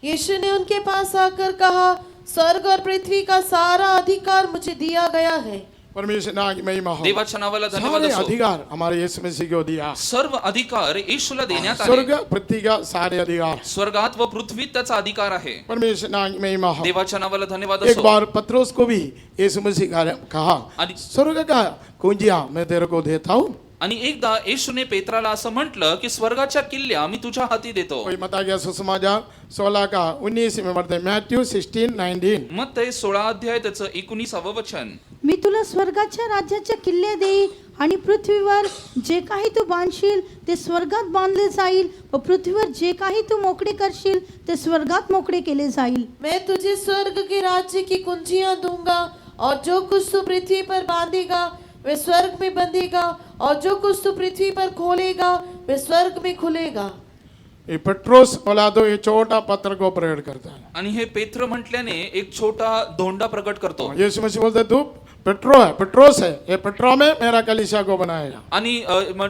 यीशु ने उनके पास आकर कहा, स्वर्ग और पृथ्वी का सारा अधिकार मुझे दिया गया है। परमेश्वर नाम की महिमा हो। देवाच्या नावाला धन्यवाद सारे असो. अधिकार हमारे यीशु मसीह को दिया। सर्व अधिकार येशूला देण्यात स्वर्ग आले. पृथ्वी का सारे अधिकार स्वर्गात व पृथ्वीत त्याचा अधिकार आहे. परमेश्वर नाम की महिमा हो। देवाच्या नावाला धन्यवाद एक असो. बार पत्रोस को भी यीशु मसीह कहा आणि स्वर्ग का कुंजिया मैं तेरे को देता हूँ। आणि एकदा येशूने पेत्राला असं म्हटलं की स्वर्गाच्या किल्ल्या मी तुझ्या हाती देतो. कोई मता गया सुसमाचार 16 का 19 में पढ़ते मॅथ्यू 16:19। मत्तई 16 अध्याय त्याचं 19वे वचन. मी तुला स्वर्गाच्या राज्याच्या किल्ल्या देईल आणि पृथ्वीवर जे काही तू बांधशील ते स्वर्गात बांधले जाईल व पृथ्वीवर जे काही तू मोकळे करशील ते स्वर्गात मोकळे केले जाईल. मैं तुझे स्वर्ग के राज्य की कुंजियां दूंगा और जो कुछ तू पृथ्वी पर बांधेगा वे स्वर्ग में बंधेगा और जो कुछ तू पृथ्वी पर खोलेगा वे स्वर्ग में खुलेगा। ये पत्रोस बोला तो ये छोटा पत्र को प्रकट करता है। आणि हे पेत्र म्हटल्याने एक छोटा धोंडा प्रकट करतो. यीशु मसीह बोलते तू पेट्रोस है, ये पेट्रो में मेरा कलीसिया को बनाएगा। आणि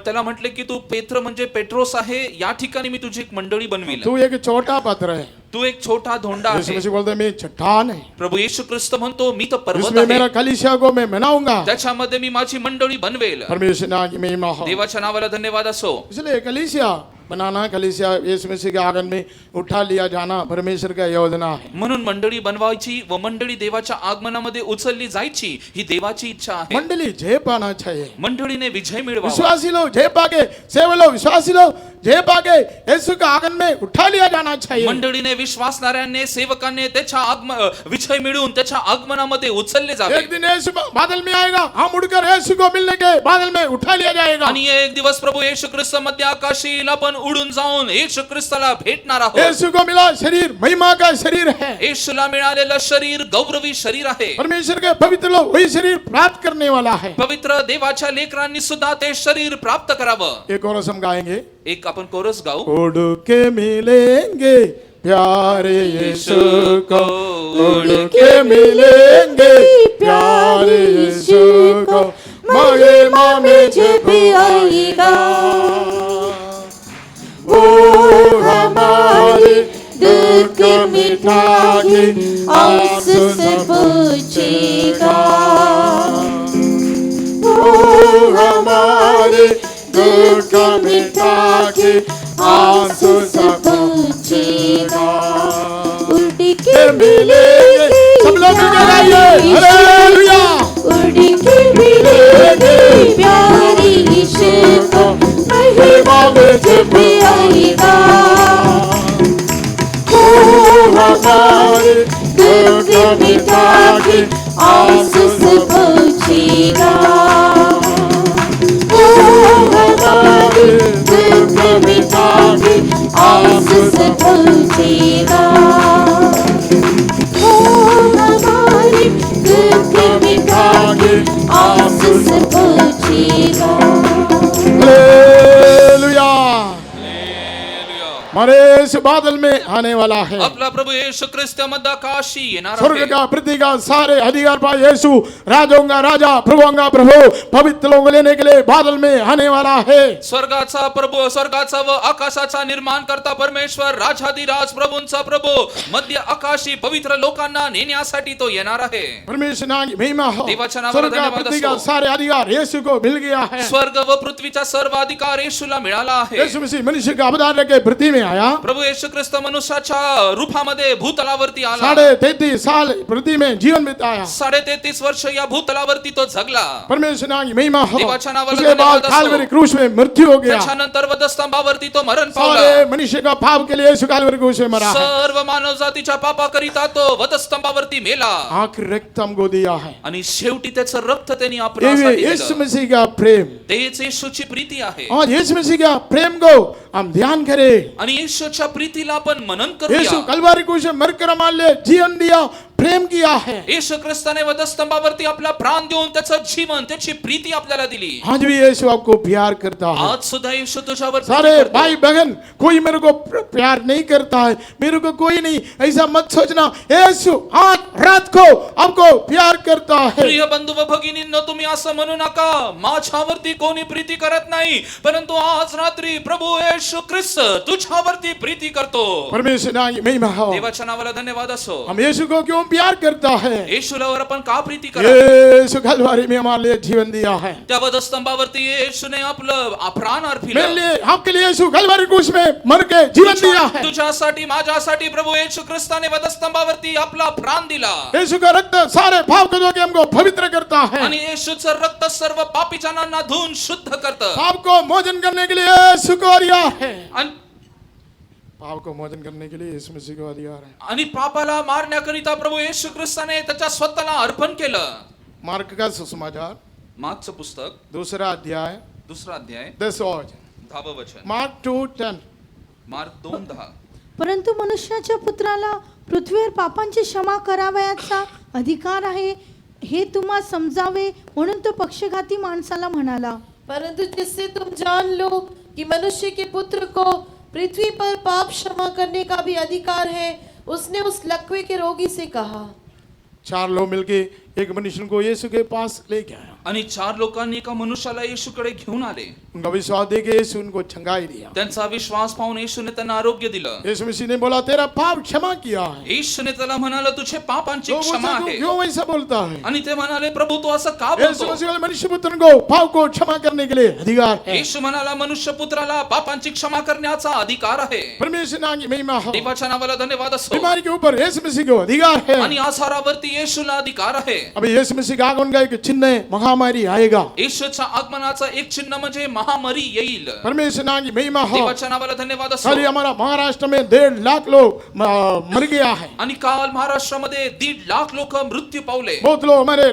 त्याला म्हटले की तू पेत्र म्हणजे पेट्रोस आहे, या ठिकाणी मी तुझी एक मंडळी बनविल. तू एक छोटा पत्र है। तू एक छोटा धोंडा यीशु आहे. मसीह बोलते मैं चट्टान है, प्रभु येशू ख्रिस्त म्हणतो मी तर पर्वत इसमें मेरा आहे, कलीसिया को मैं बनाऊंगा। त्याच्यामध्ये मी माझी मंडळी बनवेल. परमेश्वर नाम की महिमा हो। देवाच्या नावाला धन्यवाद असो. इसलिए कलीसिया बनाना, कलीसिया यीशु मसीह के आगमन में उठा लिया जाना परमेश्वर का योजना है। म्हणून मंडळी बनवायची व मंडळी देवाच्या आगमनामध्ये उचलली जायची ही देवाची इच्छा आहे। मंडली जय पाना चाहिए, मंडळीने विजय मिळवावा। विश्वासी लोग जय पाके, सेवक लोग विश्वासी लोग जय पाके यीशु का आगमन में उठा लिया जाना चाहिए। मंडळीने विश्वासणाऱ्यांनी सेवकांनी त्याच्या विजय मिळवून त्याच्या आगमनामध्ये उचलले जावे। एक दिन यीशु बादल में आएगा, हम उड़कर यीशु को मिलने के बादल में उठा लिया जाएगा। आणि एक दिवस प्रभू येशू ख्रिस्त मध्य आकाशी येईल, आपण उडून जाऊन येशू ख्रिस्ताला भेटणार आहोत। यीशु को मिला शरीर महिमा का शरीर है, येशूला मिळालेलं शरीर गौरवी शरीर आहे। परमेश्वर के पवित्र लोग वही शरीर प्राप्त करने वाला है। पवित्र देवाच्या लेकरांनी सुद्धा ते शरीर प्राप्त करावं। एक और हम गाएंगे, एक आपण कोरस गाऊ। उड़ के मिलेंगे प्यारे यीशु को, उड़ के मिलेंगे प्यारे यीशु को, महिमा में जब आएगा वो हमारे दुख मिटा के आंसू से पूछेगा, वो हमारे दुख मिटा के आंसू से पूछेगा। उड़ के मिलेंगे, सब लोग मिलकर गाइए, हालेलुया। उड़ के मिलेंगे प्यारे यीशु को, महिमा में जब आएगा वो हमारे दुख मिटा के आंसू से पूछेगा, वो हमारे दुख मिटा के आंसू से पूछेगा, वो हमारे दुख मिटा के आंसू से पूछेगा। हालेलुया। हमारे इस बादल में आने वाला है, आपला प्रभू येशू ख्रिस्त मध्य आकाशी येणार स्वर्ग आहे। का पृथ्वी का सारे अधिकार पाए यीशु राजाओं का राजा प्रभुओं का प्रभु पवित्र लोग लेने के लिए बादल में आने वाला है। स्वर्गाचा प्रभू, स्वर्गाचा व आकाशाचा निर्माण करता परमेश्वर, राजाधिराज प्रभूंचा प्रभू मध्य आकाशी पवित्र लोकांना नेण्यासाठी तो येणार आहे। परमेश्वर नाम की महिमा हो। देवाच्या नावाला स्वर्ग का धन्यवाद पृथ्वी का असो। सारे अधिकार यीशु को मिल गया है। स्वर्ग व पृथ्वीचा सर्व अधिकार येशूला मिळाला आहे। यीशु मसीह मनुष्य का अवतार लेके पृथ्वी में आया, प्रभू येशू ख्रिस्त मनुष्याच्या रूपामध्ये भूतलावरती आला। 33.5 साल पृथ्वी में जीवन बिताया। 33.5 वर्ष या भूतलावरती तो जगला। परमेश्वर नाम की महिमा हो। देवाच्या नावाला उसके बाद धन्यवाद असो। कालवरी क्रूस में मृत्यू हो गया। त्याच्यानंतर वधस्तंभावरती तो मरण पावला। सारे मनुष्य का पाप के लिए यीशु कालवरी क्रूस में मरा है। सर्व मानव जातीच्या पापाकरिता तो वधस्तंभावरती मेला आखिर रक्त हमको दिया है। आणि शेवटी त्याचं रक्त त्यांनी ये आपल्यासाठी यीशु दिलं। मसीह का प्रेम, तेच येशूची प्रीती आहे। और यीशु मसीह का प्रेम को हम ध्यान करें। आणि येशूच्या प्रीतीला आपण मनन यीशु करूया। कलवारी क्रूस में मरकर हमारे लिए जीवन दिया, प्रेम किया है। येशू ख्रिस्ताने वधस्तंभावरती आपला प्राण देऊन त्याचं जीवन, त्याची प्रीती आपल्याला दिली। आज भी यीशु आपको प्यार करता है। आज सुद्धा येशू तुझ्यावर प्रीती सारे करतो। भाई बहन, कोई मेरे को प्यार नहीं करता है, मेरे को कोई नहीं, ऐसा मत सोचना। यीशु आज रात को आपको प्यार करता है। प्रिय बंधू व भगिनींनो, तुम्ही असं म्हणू नका माझ्यावरती कोणी प्रीती करत नाही, परंतु आज रात्री प्रभू येशू ख्रिस्त तुझ्यावरती प्रीती करतो। परमेश्वर नाम की महिमा हो। देवाच्या नावाला धन्यवाद असो। हम यीशु को क्यों प्यार करता है? येशूलावर आपण का प्रीती करा? यीशु कलवारी में हमारे लिए जीवन दिया है। त्या वधस्तंभावरती येशूने आपलं प्राण मेरे अर्पिलं। लिए, आपके लिए यीशु कलवारी क्रूस में मर के जीवन दिया है। तुझ्यासाठी माझ्यासाठी प्रभू येशू ख्रिस्ताने वधस्तंभावरती आपला प्राण दिला। यीशु का रक्त सारे पाप को धो के हमको पवित्र करता है। आणि येशूचं रक्त सर्व पापी जनांना धुवून शुद्ध करतं। पाप को मोचन करने के लिए यीशु को अधिकार है। आणि पाप को मोचन करने के लिए यीशु मसीह को अधिकार है। आणि पापाला मारण्याकरिता प्रभू येशू ख्रिस्ताने त्याच्या स्वतःला अर्पण केलं। मार्क का सुसमाचार मार्कचं पुस्तक दूसरा अध्याय दुसरा अध्याय 10 और 10 वचन। मार्क 2:10। मार्क 2:10। परंतु मनुष्याच्या पुत्राला पृथ्वीवर पापांची क्षमा करावयाचा अधिकार आहे, हे तुम्हा समजावे म्हणून तो पक्षघाती माणसाला म्हणाला। परंतु जिससे तुम जान लो कि मनुष्य के पुत्र को पृथ्वी पर पाप क्षमा करने का भी अधिकार है, उसने उस लकवे के रोगी से कहा। 4 लोग मिलके एक मनुष्य को यीशु के पास लेके आया। आणि 4 लोकांनी एका मनुष्याला येशूकडे घेऊन आले. उनका विश्वास देख के यीशु उनको चंगाई दिया. त्यांचा विश्वास पाहून येशूने त्यांना आरोग्य दिलं. यीशु मसीह ने बोला तेरा पाप क्षमा किया है. येशूने त्याला म्हणाला तुझे पापांची लोग क्षमा मुझसे आहे. क्यों वैसा बोलता है? आणि ते म्हणाले प्रभू तू असं का यीशु बोलतो? मसीह बोले, मनुष्य पुत्र को पाप को क्षमा करने के लिए अधिकार है. येशू म्हणाला मनुष्य पुत्राला पापांची क्षमा करण्याचा अधिकार आहे. परमेश्वर नाम की महिमा हो. देवाच्या नावाला धन्यवाद असो. बीमारी के ऊपर यीशु मसीह को अधिकार है. आणि आसारावरती येशूला अधिकार आहे. अभी यीशु मसीह का आगमन का एक चिन्ह है, महामारी आएगा. येशूच्या आगमनाचा एक चिन्ह म्हणजे महामारी येईल. परमेश्वर नाम की महिमा हो. देवाच्या नावाला धन्यवाद असो. कल हमारा महाराष्ट्र में 1.5 लाख लोग मर गया है. आणि काल महाराष्ट्रामध्ये 1.5 लाख लोक मृत्यू पावले. बहुत लोग हमारे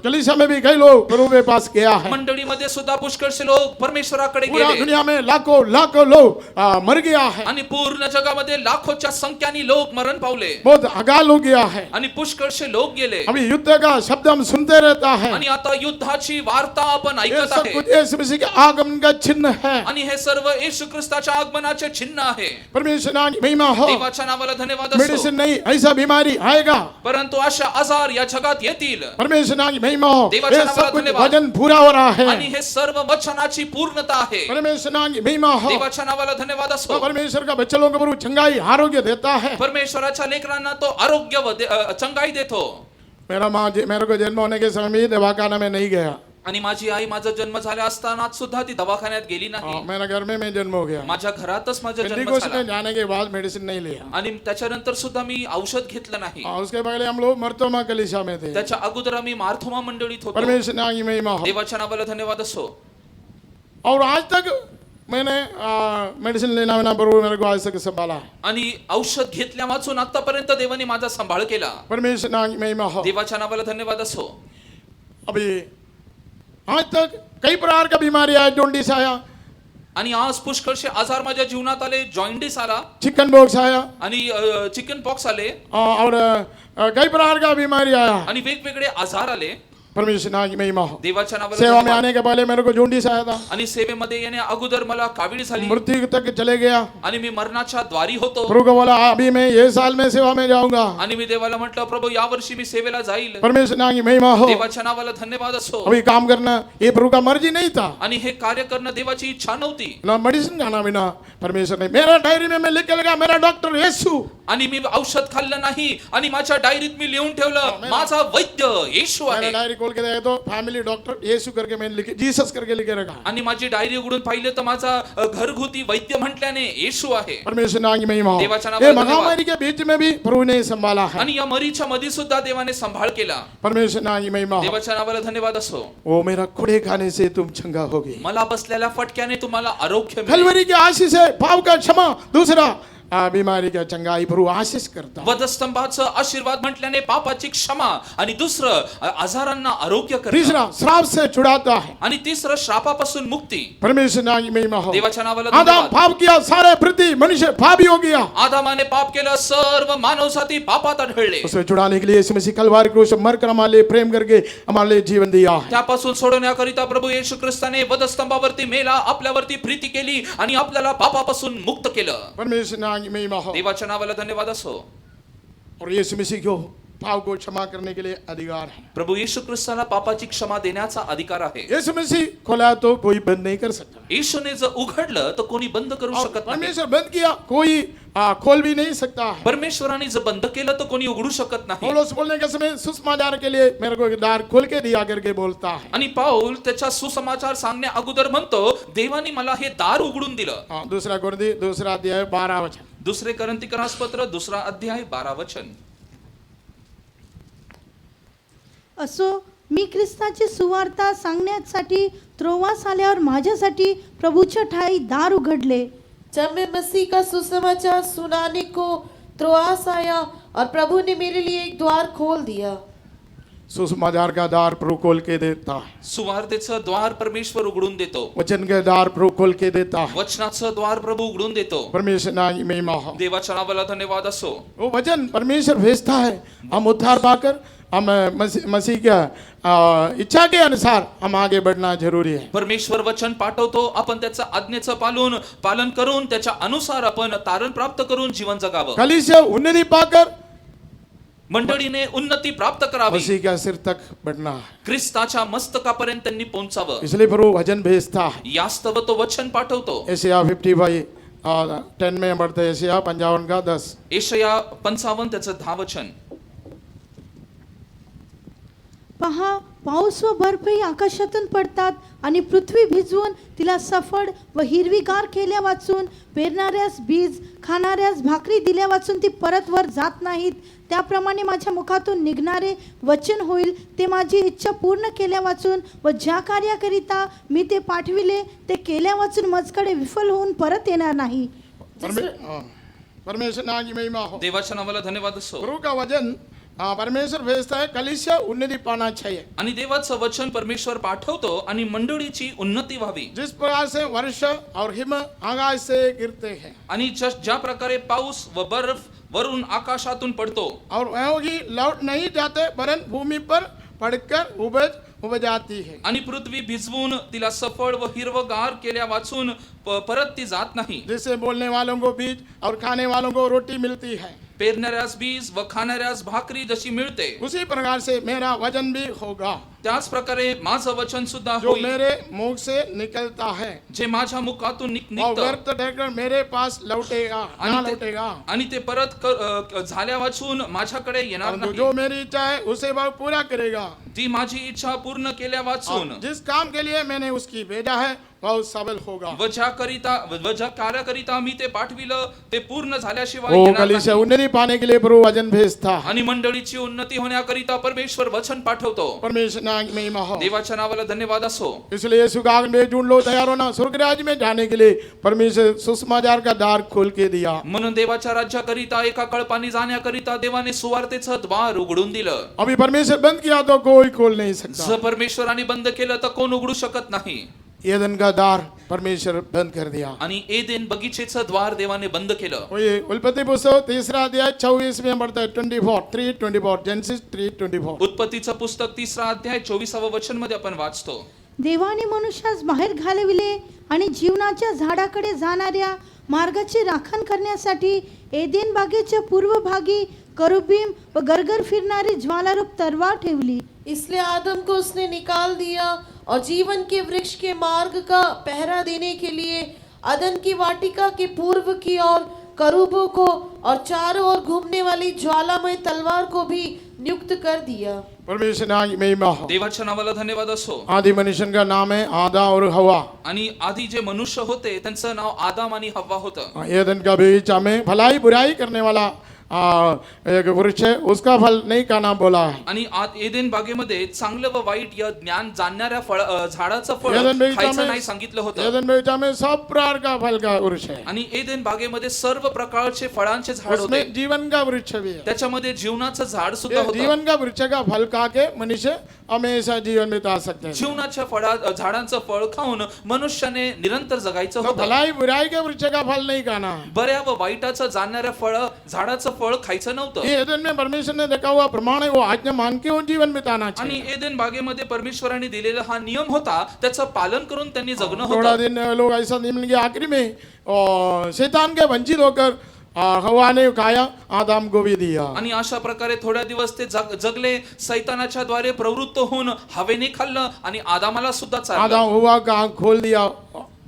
कलीसिया में भी कई लोग प्रभु के पास गया है. मंडळीमध्ये सुद्धा पुष्कळसे लोक परमेश्वराकडे पूरा गेले. दुनिया में लाखों लाखों लोग मर गया है. आणि पूर्ण जगामध्ये लाखोच्या संख्याने लोक मरण पावले. बहुत अकाल हो गया है. आणि पुष्कळसे लोक गेले. अभी युद्ध का शब्द हम सुनते रहता है. आणि आता युद्धाची वार्ता आपण ये ऐकत सब आहे. कुछ यीशु मसीह के आगमन का चिन्ह है. आणि हे सर्व येशू ख्रिस्ताच्या आगमनाचे चिन्ह आहे. परमेश्वर नाम की महिमा हो. देवाच्या नावाला धन्यवाद असो. मेडिसिन नहीं, ऐसा बीमारी आएगा. परंतु अशा आजार या जगात येतील. परमेश्वर नाम की महिमा हो. देवाच्या ये नावाला सब कुछ धन्यवाद. वचन पूरा हो रहा आणि है. हे सर्व वचनाची पूर्णता आहे. परमेश्वर नाम की महिमा हो. देवाच्या नावाला धन्यवाद असो. परमेश्वर का बच्चे लोगों को प्रभु चंगाई आरोग्य देता है. परमेश्वराच्या लेकरांना तो आरोग्य चंगाई देतो. मेरे को जन्म होने के समय में दवाखाना में नहीं गया. आणि माझी आई माझा जन्म झाला असताना सुद्धा ती दवाखान्यात गेली नाही. मेरा घर में मैं जन्म हो गया. माझ्या घरातच माझा जन्म पेंटिकोस्ट झाला. में जाने के बाद मेडिसिन नहीं लिया. आणि त्याच्यानंतर सुद्धा मी औषध घेतलं नाही. उसके पहले हम लोग मर्तोमा कलीसिया में थे. त्याच्या अगोदर आम्ही मार्थोमा मंडळीत होतो. परमेश्वर नाम की महिमा हो. देवाच्या नावाला धन्यवाद असो. और आज तक मैंने मेडिसिन लेना बिना प्रभु मेरे को आज तक संभाला है. आणि औषध घेतल्या वाचून आतापर्यंत देवाने माझा सांभाळ केला. परमेश्वर नाम की महिमा हो. देवाच्या नावाला धन्यवाद असो. अभी आज तक कई प्रकार का बीमारी आया. जॉन्डिस आया, आणि आज पुष्कळशे आजार माझ्या जीवनात आले. जॉइंडिस आला चिकन बॉक्स आया, आणि चिकन पॉक्स आले. और कई प्रकार का बीमारी आया. आणि वेगवेगळे आजार आले. परमेश्वर नाम की महिमा हो. देवाच्या नावाला सेवा में धन्यवाद. आने के पहले मेरे को जॉन्डिस आया था. आणि सेवेमध्ये येण्या अगोदर मला कावीळ झाली. मृत्यु तक चले गया. आणि मी मरणाच्या द्वारी होतो. प्रभु को बोला अभी मैं ये साल में सेवा में जाऊंगा. आणि मी देवाला म्हटलं प्रभु या वर्षी मी सेवेला जाईल. परमेश्वर नाम की महिमा हो. देवाच्या नावाला धन्यवाद असो. अभी काम करना ये प्रभु का मर्जी नहीं था. आणि हे कार्य करणं देवाची इच्छा नव्हती. ना मेडिसिन खाना बिना परमेश्वर ने मेरा डायरी में मैं लिख के लगा मेरा डॉक्टर यीशु. आणि मी औषध खाल्लं नाही. आणि माझ्या डायरीत मी लिहून ठेवलं माझा वैद्य येशू मैंने आहे. डायरी खोल के देखा तो फैमिली डॉक्टर यीशु करके मैंने लिखे, जीसस करके लिखे रखा. आणि माझी डायरी उघडून पाहिलं तर माझा घरगुती वैद्य म्हटल्याने येशू आहे. परमेश्वर नाम की महिमा हो. देवाच्या नावाला ये धन्यवाद. महामारी के बीच में भी प्रभु ने संभाला है. आणि या मरीच्या मध्ये सुद्धा देवाने सांभाळ केला. परमेश्वर नाम की महिमा हो. देवाच्या नावाला धन्यवाद असो. वो मेरा खुड़े खाने से तुम चंगा होगे. मला बसलेल्या फटक्याने तुम्हाला आरोग्य मिळेल. कलवरी की आशीष है पाप का क्षमा. दूसरा बीमारी का चंगाई प्रभु आशीष करता. वधस्तंभाचं आशीर्वाद म्हटल्याने पापाची क्षमा. आणि दुसरं आजारांना आरोग्य करतं. तीसरा श्राप से छुड़ाता है. आणि तिसरं श्रापापासून मुक्ती. परमेश्वर नाम की महिमा हो. देवाच्या नावाला आदम धन्यवाद. पाप किया, सारे पृथ्वी मनुष्य पापी हो गया. आदामाने पाप केलं. सर्व मानव जाती पापात आढळले. उसमें छुड़ाने के लिए यीशु मसीह कलवारी क्रूस मर कर हमारे लिए प्रेम करके हमारे लिए जीवन दिया है. त्यापासून सोडवण्याकरिता प्रभू येशू ख्रिस्ताने वधस्तंभावरती मेला, आपल्यावरती प्रीती केली आणि आपल्याला पापापासून मुक्त केलं. परमेश्वर नाम की महिमा हो. देवाच्या नावाला धन्यवाद असो. और यीशु मसीह को पाप को क्षमा करने के लिए अधिकार है. प्रभू येशू ख्रिस्ताला पापाची क्षमा देण्याचा अधिकार आहे. यीशु मसीह खोला तो कोई बंद नहीं कर सकता. येशूने जर उघडलं तर कोणी बंद करू और शकत नाही. परमेश्वर बंद किया कोई खोल भी नहीं सकता है. परमेश्वराने जर बंद केलं तर कोणी उघडू शकत नाही. पौलुस बोलने के समय सुसमाचार के लिए मेरे को एक द्वार खोल के दिया करके बोलता है. आणि पाऊल त्याच्या सुसमाचार सांगण्या अगोदर म्हणतो देवाने मला हे दार उघडून दिलं. दूसरा कुरिन्थी दूसरा अध्याय 12 वचन. दुसरे कोरिन्थीकरास पत्र 2 अध्याय 12 वचन. असो मी ख्रिस्ताची सुवार्ता सांगण्यासाठी त्रोवास आल्यावर माझ्यासाठी प्रभूच्या ठाई दार उघडले. जब मैं मसीह का सुसमाचार सुनाने को त्रोआस आया और प्रभु ने मेरे लिए एक द्वार खोल दिया. सुसमाचार का द्वार प्रभु खोल के देता है. सुवार्तेचं द्वार परमेश्वर उघडून देतो. वचन के द्वार प्रभु खोल के देता है. वचनाचं द्वार प्रभु उघडून देतो. परमेश्वर नाम की महिमा हो. देवाच्या नावाला धन्यवाद असो. वो वचन परमेश्वर भेजता है. हम उद्धार पाकर हम मसीह का इच्छा के अनुसार हम आगे बढ़ना जरूरी है. परमेश्वर वचन पाठवतो. आपण त्याचं आज्ञेचं पालन करून त्याच्या अनुसार आपण तारण प्राप्त करून जीवन जगावं. कलीसिया उन्नति पाकर मंडळीने उन्नती प्राप्त करावी, मसीह के सिर तक बढ़ना है। ख्रिस्ताच्या मस्तकापर्यंत त्यांनी पोहोचावं, इसलिए प्रभु वचन भेजता है। यास्तव तो वचन पाठवतो। एशिया 55:10 में बढ़ते हैं, एशिया 55:10। यशाया 55 त्याचं 10 वचन। पहा, पाऊस व बर्फही आकाशातून पडतात आणि पृथ्वी भिजवून तिला सफळ व हिरवीगार केल्या वाचून, पेरणाऱ्यास बीज, खाणाऱ्यास भाकरी दिल्या वाचून ती परत वर जात नाहीत, त्याप्रमाणे माझ्या मुखातून निघणारे वचन होईल, ते माझी इच्छा पूर्ण केल्या वाचून व ज्या कार्याकरिता मी ते पाठविले ते केल्या वाचून मजकडे विफल होऊन परत येणार नाही। परमेश्वर नाम की महिमा हो। देवाच्या नावाला धन्यवाद असो। प्रभु का वचन परमेश्वर भेजता है, कलीसिया उन्नति पाना चाहिए। आणि देवाचं वचन परमेश्वर पाठवतो आणि मंडळीची उन्नती व्हावी। जिस प्रकार से वर्षा और हिम आकाश से गिरते हैं आणि ज्या प्रकारे पाऊस व बर्फ वरून आकाशातून पडतो और वही लौट नहीं जाते, वरन भूमि पर पड़कर उपज जाती है। आणि पृथ्वी भिजवून तिला सफळ व हिरवगार केल्या वाचून परत ती जात नाही, जिससे बोलने वालों को बीज और खाने वालों को रोटी मिलती है, पेरणाऱ्यास बीज व खाणाऱ्यास भाकरी जशी मिळते, उसी प्रकार से मेरा वचन भी होगा त्याच प्रकारे माझं वचन सुद्धा जो होईल, मेरे मुख से निकलता है जे माझ्या मुखातून और निघतं व्यर्थ ठहरकर मेरे पास लौटेगा ना लौटेगा, आणि ते परत झाल्या वाचून माझ्याकडे येणार परंतु नाही, जो मेरी इच्छा है उसे वह पूरा करेगा। ती माझी इच्छा पूर्ण केल्या वाचून और जिस काम के लिए मैंने उसकी भेजा है वह सफल होगा। व ज्या कार्याकरिता मी ते पाठविलं ते पूर्ण झाल्याशिवाय ओ येणार कलीसिया नाही। उन्नति पाने के लिए प्रभु वचन भेजता है। आणि मंडळीची उन्नती होण्याकरिता परमेश्वर वचन पाठवतो। परमेश्वर नाम की महिमा हो। देवाच्या नावाला धन्यवाद असो। इसलिए यीशु का आगमन में ढूंढ लो, तैयार होना, स्वर्ग राज्य में जाने के लिए परमेश्वर सुसमाचार का द्वार खोल के दिया। म्हणून देवाच्या राज्याकरिता एका कळपानी जाण्याकरिता देवाने सुवार्तेचं द्वार उघडून दिलं। अभी परमेश्वर बंद किया तो कोई खोल नहीं सकता। जर परमेश्वराने बंद केलं तर कोण उघडू शकत नाही। एदन का द्वार परमेश्वर बंद कर दिया। आणि एदेन बगीचेचं द्वार देवाने बंद केलं। वही उत्पत्ति पुस्तक 3 अध्याय 24 में बढ़ता है 3:24 जेनेसिस 3:24। उत्पत्तीचं पुस्तक 3 अध्याय 24 वचन मध्ये आपण वाचतो। देवाने मनुष्यास बाहेर घालविले आणि जीवनाच्या झाडाकडे जाणाऱ्या मार्गाची राखण करण्यासाठी एदेन बागेच्या पूर्व भागी करुबीम व गरगर फिरणारी ज्वालारूप तलवार ठेवली। इसलिए आदम को उसने निकाल दिया और जीवन के वृक्ष के मार्ग का पहरा देने के लिए अदन की वाटिका के पूर्व की ओर करूबों को और चारों ओर घूमने वाली ज्वालामय तलवार को भी नियुक्त कर दिया। परमेश्वर नाम की महिमा हो। देवाच्या नावाला धन्यवाद असो। आदि मनुष्य का नाम है आदा और हवा। आणि आधी जे मनुष्य होते त्यांचं नाव आदाम आणि हव्वा होतं। एदन का बगीचा में भलाई बुराई करने वाला एक वृक्ष है, उसका फल नहीं खाना बोला है। आणि एदेन बागेमध्ये चांगलं व वाईट या ज्ञान जाणणाऱ्या झाडाचं फळ एदन बगीचा खायचं नाही सांगितलं होतं। एदन बगीचा में सब प्रकार का फल का वृक्ष है, आणि एदेन बागेमध्ये सर्व प्रकारचे फळांचे झाड होते, उसमें जीवन का वृक्ष भी है। त्याच्यामध्ये जीवनाचं झाड सुद्धा होतं। जीवन का वृक्ष का फल खा के मनुष्य हमेशा जीवन बिता सकते हैं। जीवनाच्या झाडांचं फळ खाऊन मनुष्याने निरंतर जगायचं तो होतं। भलाई बुराई के वृक्ष का फल नहीं खाना है। बऱ्या व वाईटाचं जाणणाऱ्या झाडाचं फळ खायचं नव्हतं। ये एदन में परमेश्वर ने देखा हुआ प्रमाण है, वो आज्ञा मान के वो जीवन बिताना आणि चाहिए। एदेन बागेमध्ये परमेश्वराने दिलेला हा नियम होता, त्याचं पालन करून त्यांनी जगणं थोड़ा होतं। दिन लोग ऐसा नियम के आखिरी में शैतान के वंचित होकर हवा ने खाया, आदम को भी दिया। आणि अशा प्रकारे थोड्या दिवस ते जगले, सैतानाच्या द्वारे प्रवृत्त होऊन हवेने खाल्लं आणि आदामाला सुद्धा चारलं। आदम हवा का आँख खोल दिया,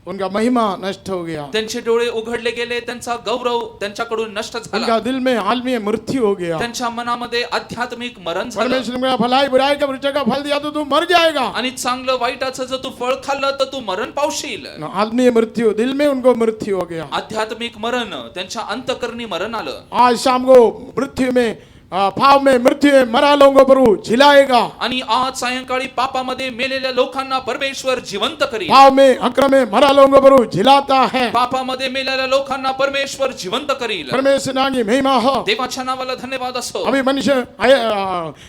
उनका महिमा नष्ट हो गया, त्यांचे डोळे उघडले गेले, त्यांचा गौरव त्यांच्याकडून नष्ट झाला, उनका दिल में आलमी मृत्यु हो गया। त्यांच्या मनामध्ये आध्यात्मिक मरण झालं। परमेश्वर ने भलाई बुराई का वृक्ष का फल दिया तो तू मर जाएगा। आणि चांगलं वाईटाचं जर तू फळ खाल्लं तर तू मरण पावशील। आदमी मृत्यु, दिल में उनको मृत्यु हो गया। आध्यात्मिक मरण, त्यांच्या अंतःकरणी मरण आलं। आज शाम को मृत्यु में पाप में मृत्यु में मरा लोगों पर झिलाएगा। आणि आज सायंकाळी पापामध्ये मेलेल्या लोकांना परमेश्वर जिवंत करील। पाप में अक्रम में मरा लोगों पर झिलाता है। पापामध्ये मेलेल्या लोकांना परमेश्वर जिवंत करील। परमेश्वर नाम की महिमा हो। देवाच्या नावाला धन्यवाद असो। अभी मनुष्य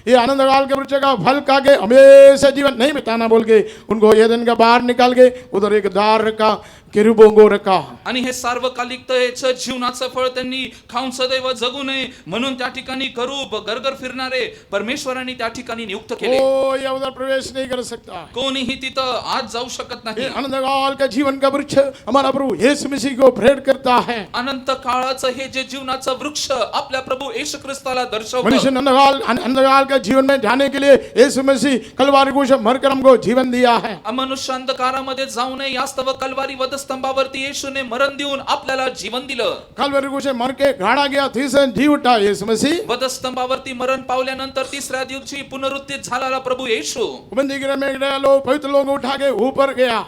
ये आनंद काल के वृक्ष का फल खा के हमेशा जीवन नहीं बिताना बोल के उनको एदन का बाहर निकाल के उधर एक द्वार का केरूबों को रखा। आणि हे सार्वकालिकतेचं जीवनाचं फळ त्यांनी खाऊन सदैव जगू नये म्हणून त्या ठिकाणी करूब गरगर फिरणारे परमेश्वरांनी त्या ठिकाणी नियुक्त केले. कोई उधर प्रवेश नहीं कर सकता। कोणीही तिथं आज जाऊ शकत ये नाही. अनंतकाल का जीवन का वृक्ष हमारा प्रभु यीशु मसीह को प्रेरित करता है। अनंत काळाचं हे जे जीवनाचं वृक्ष आपल्या प्रभू येशू ख्रिस्ताला मनुष्य दर्शवतं. अंधकाल के जीवन में जाने के लिए यीशु मसीह कलवारी क्रूस पर मरकर हमको जीवन दिया है। मनुष्य अंधकारामध्ये जाऊ नये यास्तव कल्वारी वधस्तंभावरती येशूने मरण देऊन आपल्याला जीवन दिलं. कलवारी क्रूस पर मर के गाड़ा गया, तीसरे दिन जी उठा यीशु मसीह। वधस्तंभावरती मरण पावल्यानंतर तिसऱ्या दिवशी पुनरुत्थित झालेला प्रभु येशू बंदी गृह में गया, लोग पवित्र लोग उठा के ऊपर गया,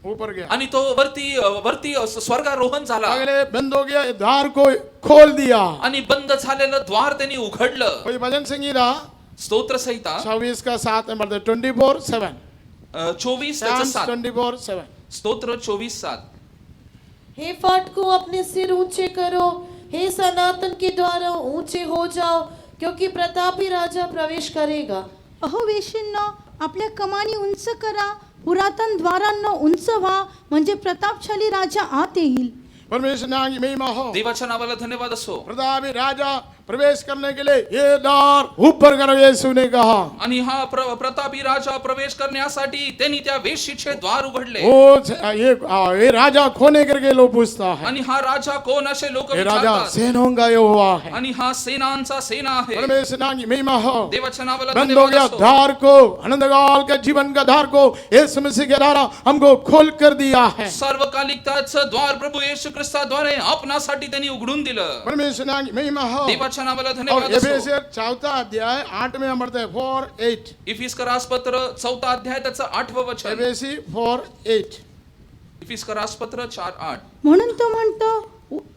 ऊपर गया आणि तो वरती स्वर्गारोहण झाला अगले बंद हो गया, द्वार को खोल दिया आणि बंद झालेलं द्वार त्यांनी उघडलं. कोई भजन संगीता स्तोत्र संहिता 26 का 7 नंबर 24:7 24:7 24:7 स्तोत्र 24:7. हे फाटकों अपने सिर ऊंचे करो, हे सनातन के द्वार ऊंचे हो जाओ, क्योंकि प्रतापी राजा प्रवेश करेगा. अहो वेशींनो, आपल्या कमानी उंच करा, पुरातन द्वारांना उंच व्हा, म्हणजे प्रतापशाली राजा आत येईल. परमेश्वर नाम की महिमा हो। देवाच्या नावाला धन्यवाद असो. प्रतापी राजा प्रवेश करने के लिए ये द्वार ऊपर करो, यीशु ने कहा। आणि हा प्रतापी राजा प्रवेश करण्यासाठी त्यांनी त्या वेशीचे द्वार उघडले. ये राजा खोने करके लोग पूछता है, आणि हा राजा कोण असे लोक ये राजा विचारतात. सेनाओं का यहोवा है। आणि हा सेनांचा सेना आहे. परमेश्वर नाम की महिमा हो। देवाच्या नावाला बंद हो धन्यवाद गया असो. द्वार को, अनंतकाल के जीवन का द्वार को यीशु मसीह के द्वारा हमको खोल कर दिया है। सार्वकालिकताचं द्वार प्रभू येशू ख्रिस्ताद्वारे आपणासाठी त्यांनी उघडून दिलं. परमेश्वर नाम की महिमा हो। देवाच्या नावाला और धन्यवाद असो. एफेसियर 4 अध्याय 8 में अमरते 4:8 इफिस्करासपत्र 4 अध्याय त्याचं 8वं वचन. एफेसी 4:8 इफिस्करासपत्र 4:8. म्हणून तो म्हणतो,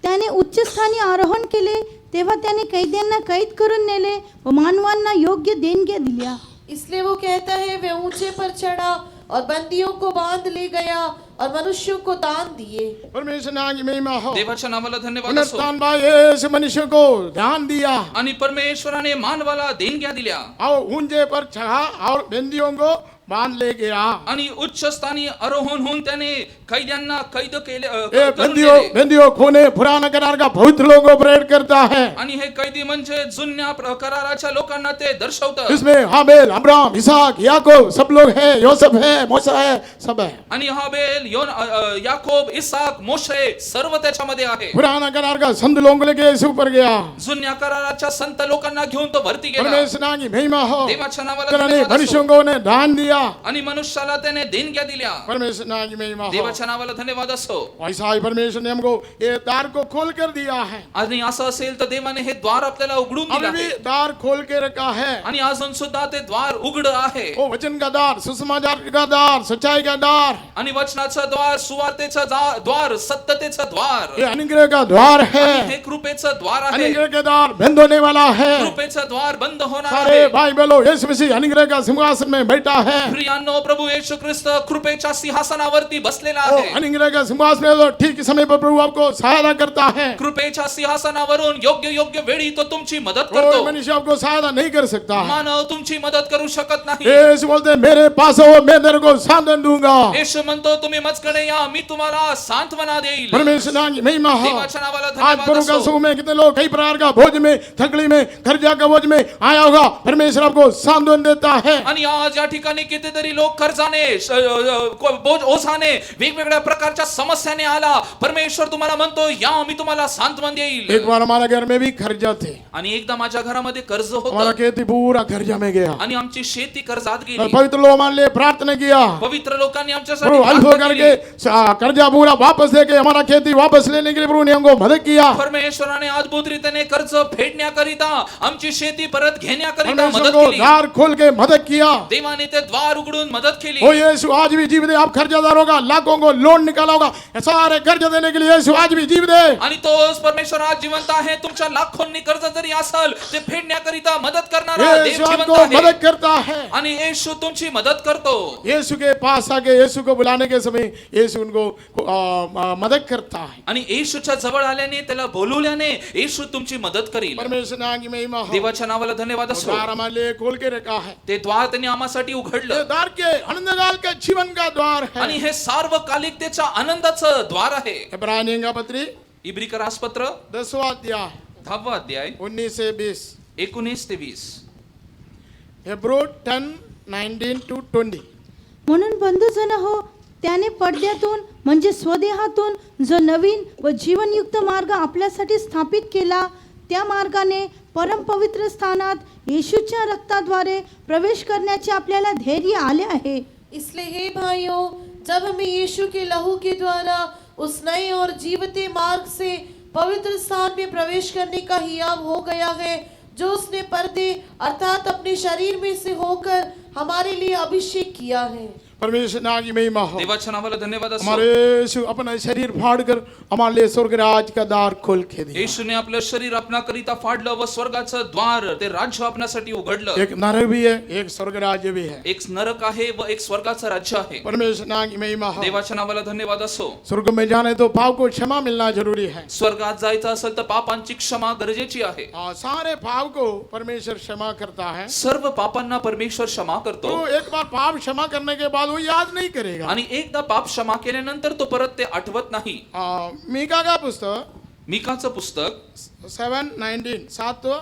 त्याने उच्च स्थानी आरोहण केले, तेव्हा त्याने कैद्यांना कैद करून नेले व मानवांना योग्य देणग्या दिल्या. इसलिए वो कहता है, वे ऊंचे पर चढ़ा और बंदियों को बांध ले गया और मनुष्यों को दान दिए. परमेश्वर नाम की महिमा हो। देवाच्या नावाला धन्यवाद असो. पुनरुत्थान भाई यीशु मनुष्य को ध्यान दिया आणि परमेश्वराने मानवाला देणग्या दिल्या और ऊंचे पर चढ़ा और बंदियों को बांध ले गया। आणि उच्च स्थानी आरोहण होऊन त्याने कैद्यांना कैद केले ये करून नेले. बंदियों खोने पुराना करार का पवित्र लोगों को प्रेरित करता है। आणि हे कैदी म्हणजे जुन्या कराराच्या लोकांना ते दर्शवतं. इसमें हाबेल, अब्राहम, इसहाक, याकूब सब लोग हैं, योसेफ है, मूसा है, सब है। आणि हाबेल, याकोब, इसाक, मोशे सर्व त्याच्यामध्ये आहे. पुराना करार का संत लोगों को लेके यीशु ऊपर गया। जुन्या कराराच्या संत लोकांना घेऊन तो भरती गेला. परमेश्वर नाम की महिमा हो। देवाच्या नावाला कराने धन्यवाद असो. मनुष्यों को ने दान दिया। आणि मनुष्याला त्याने देणग्या दिल्या. परमेश्वर नाम की महिमा हो। देवाच्या नावाला धन्यवाद असो. ऐसा ही परमेश्वर ने हमको ये द्वार को खोल कर दिया है। आणि असं असेल तर देवाने हे द्वार आपल्याला उघडून दिलं अभी भी आहे. द्वार खोल के रखा है। आणि अजून सुद्धा ते द्वार उघड आहे. वो वचन का द्वार, सुसमाचार का द्वार, सच्चाई का द्वार, आणि वचनाचं द्वार, सुवार्तेचं द्वार, सत्यतेचं द्वार, ये अनुग्रह का द्वार है। आणि हे कृपेचं द्वार आहे. अनुग्रह का द्वार बंद होने वाला है। कृपेचं द्वार बंद होणार सारे आहे. भाई बहनों, यीशु मसीह अनुग्रह का सिंहासन में बैठा है। प्रियांनो, प्रभू येशू ख्रिस्त कृपेच्या सिंहासनावरती बसलेला वो आहे. अनुग्रह का सिंहासन में तो ठीक समय पर प्रभु आपको सहायता करता है। कृपेच्या सिंहासनावरून योग्य वेळी तो तुमची मदत कोई करतो. मनुष्य आपको सहायता नहीं कर सकता है। मानव तुमची मदत करू शकत नाही. यीशु बोलते हैं, मेरे पास हो, मैं तेरे को सांत्वन दूंगा। येशू म्हणतो, तुम्ही मजकडे या, मी तुम्हाला सांत्वना देईल. परमेश्वर नाम की महिमा हो। देवाच्या नावाला आज धन्यवाद प्रभु का असो. सुख में कितने लोग कई प्रकार का बोझ में, थकली में, कर्जा का बोझ में आया होगा, परमेश्वर आपको सांत्वन देता है। आणि आज या ठिकाणी कितीतरी लोक कर्जाने बोज ओझाने वेगवेगळ्या प्रकारच्या समस्याने आला. परमेश्वर तुम्हाला म्हणतो, या, मी तुम्हाला सांत्वन देईल. एक बार हमारे घर में भी कर्जा थे, आणि एकदा माझ्या घरामध्ये कर्ज हमारा होतं खेती पूरा कर्जा में गया। आणि आमची शेती कर्जात और गेली. पवित्र लोग हमारे लिए प्रार्थना किया, पवित्र लोकांनी आमच्यासाठी प्रभु अल्प प्रार्थना करके केली. कर्जा पूरा वापस देके हमारा खेती वापस लेने के लिए प्रभु ने हमको मदद किया। परमेश्वराने अद्भुत रीतीने कर्ज फेडण्याकरिता आमची शेती परत घेण्याकरिता परमेश्वर मदत को केली. द्वार खोल के मदद किया। देवाने ते द्वार उघडून मदत केली. ओ यीशु आज भी जीवित है। आप कर्जदार होगा, लाखों को लोन निकाला होगा, सारे कर्ज देने के लिए यीशु आज भी जीवित है। आणि तोच परमेश्वर आज जिवंत आहे. तुमच्या लाखोंनी कर्ज जरी असेल ते फेडण्याकरिता मदत करणारा देव यीशु जिवंत आपको आहे. मदद करता है। आणि येशू तुमची मदत करतो. यीशु के पास आके यीशु को बुलाने के समय यीशु उनको मदद करता है। आणि येशूच्या जवळ आल्याने, त्याला बोलवल्याने येशू तुमची मदत करील. परमेश्वर नाम की महिमा हो। देवाच्या नावाला धन्यवाद असो. द्वार हमारे लिए खोल के रखा है। ते द्वार त्यांनी आम्हासाठी उघडलं. ये द्वार के अनंतकाल के जीवन का द्वार आणि है। हे सार्वकालिकतेच्या आनंदाचं द्वार आहे. इब्रानियों का पत्री इब्रिकरासपत्र 10वां अध्याय 10वां अध्याय 19 से 20, 19 ते 20. हेब्रू 10:19-20। म्हणून बंधुजन हो, त्याने पडद्यातून म्हणजे स्वदेहातून जो नवीन व जीवनयुक्त मार्ग आपल्यासाठी स्थापित केला, त्या मार्गाने परमपवित्र स्थानात येशूच्या रक्ताद्वारे प्रवेश करण्याचे आपल्याला धैर्य आले आहे. इसलिए हे भाइयों, जब हमें यीशु के लहू के द्वारा उस नए और जीवते मार्ग से पवित्र स्थान में प्रवेश करने का हियाव हो गया है, जो उसने पर्दे अर्थात अपने शरीर में से होकर हमारे लिए अभिषेक किया है. परमेश्वर नाम की महिमा हो। देवाच्या नावाला धन्यवाद असो. हमारे यीशु अपना शरीर फाड़कर हमारे लिए स्वर्ग राज का द्वार खोल के दिया। येशूने आपलं शरीर आपणाकरिता फाडलं व स्वर्गाचं द्वार ते राज्य आपणासाठी उघडलं. एक नरक भी है, एक स्वर्ग राज्य भी है। एक नरक आहे व एक स्वर्गाचं राज्य आहे. परमेश्वर नाम की महिमा हो। देवाच्या नावाला धन्यवाद असो. स्वर्ग में जाने तो पाप को क्षमा मिलना जरूरी है। स्वर्गात जायचं असेल तर पापांची क्षमा गरजेची आहे. सारे पाप को परमेश्वर क्षमा करता है। सर्व पापांना परमेश्वर क्षमा करतो. तो एक बार पाप क्षमा करने के बाद वो याद नहीं करेगा। आणि एकदा पाप क्षमा केल्यानंतर तो परत ते आठवत नाही. मीका का पुस्तक मिकाचं पुस्तक 7:19 7वां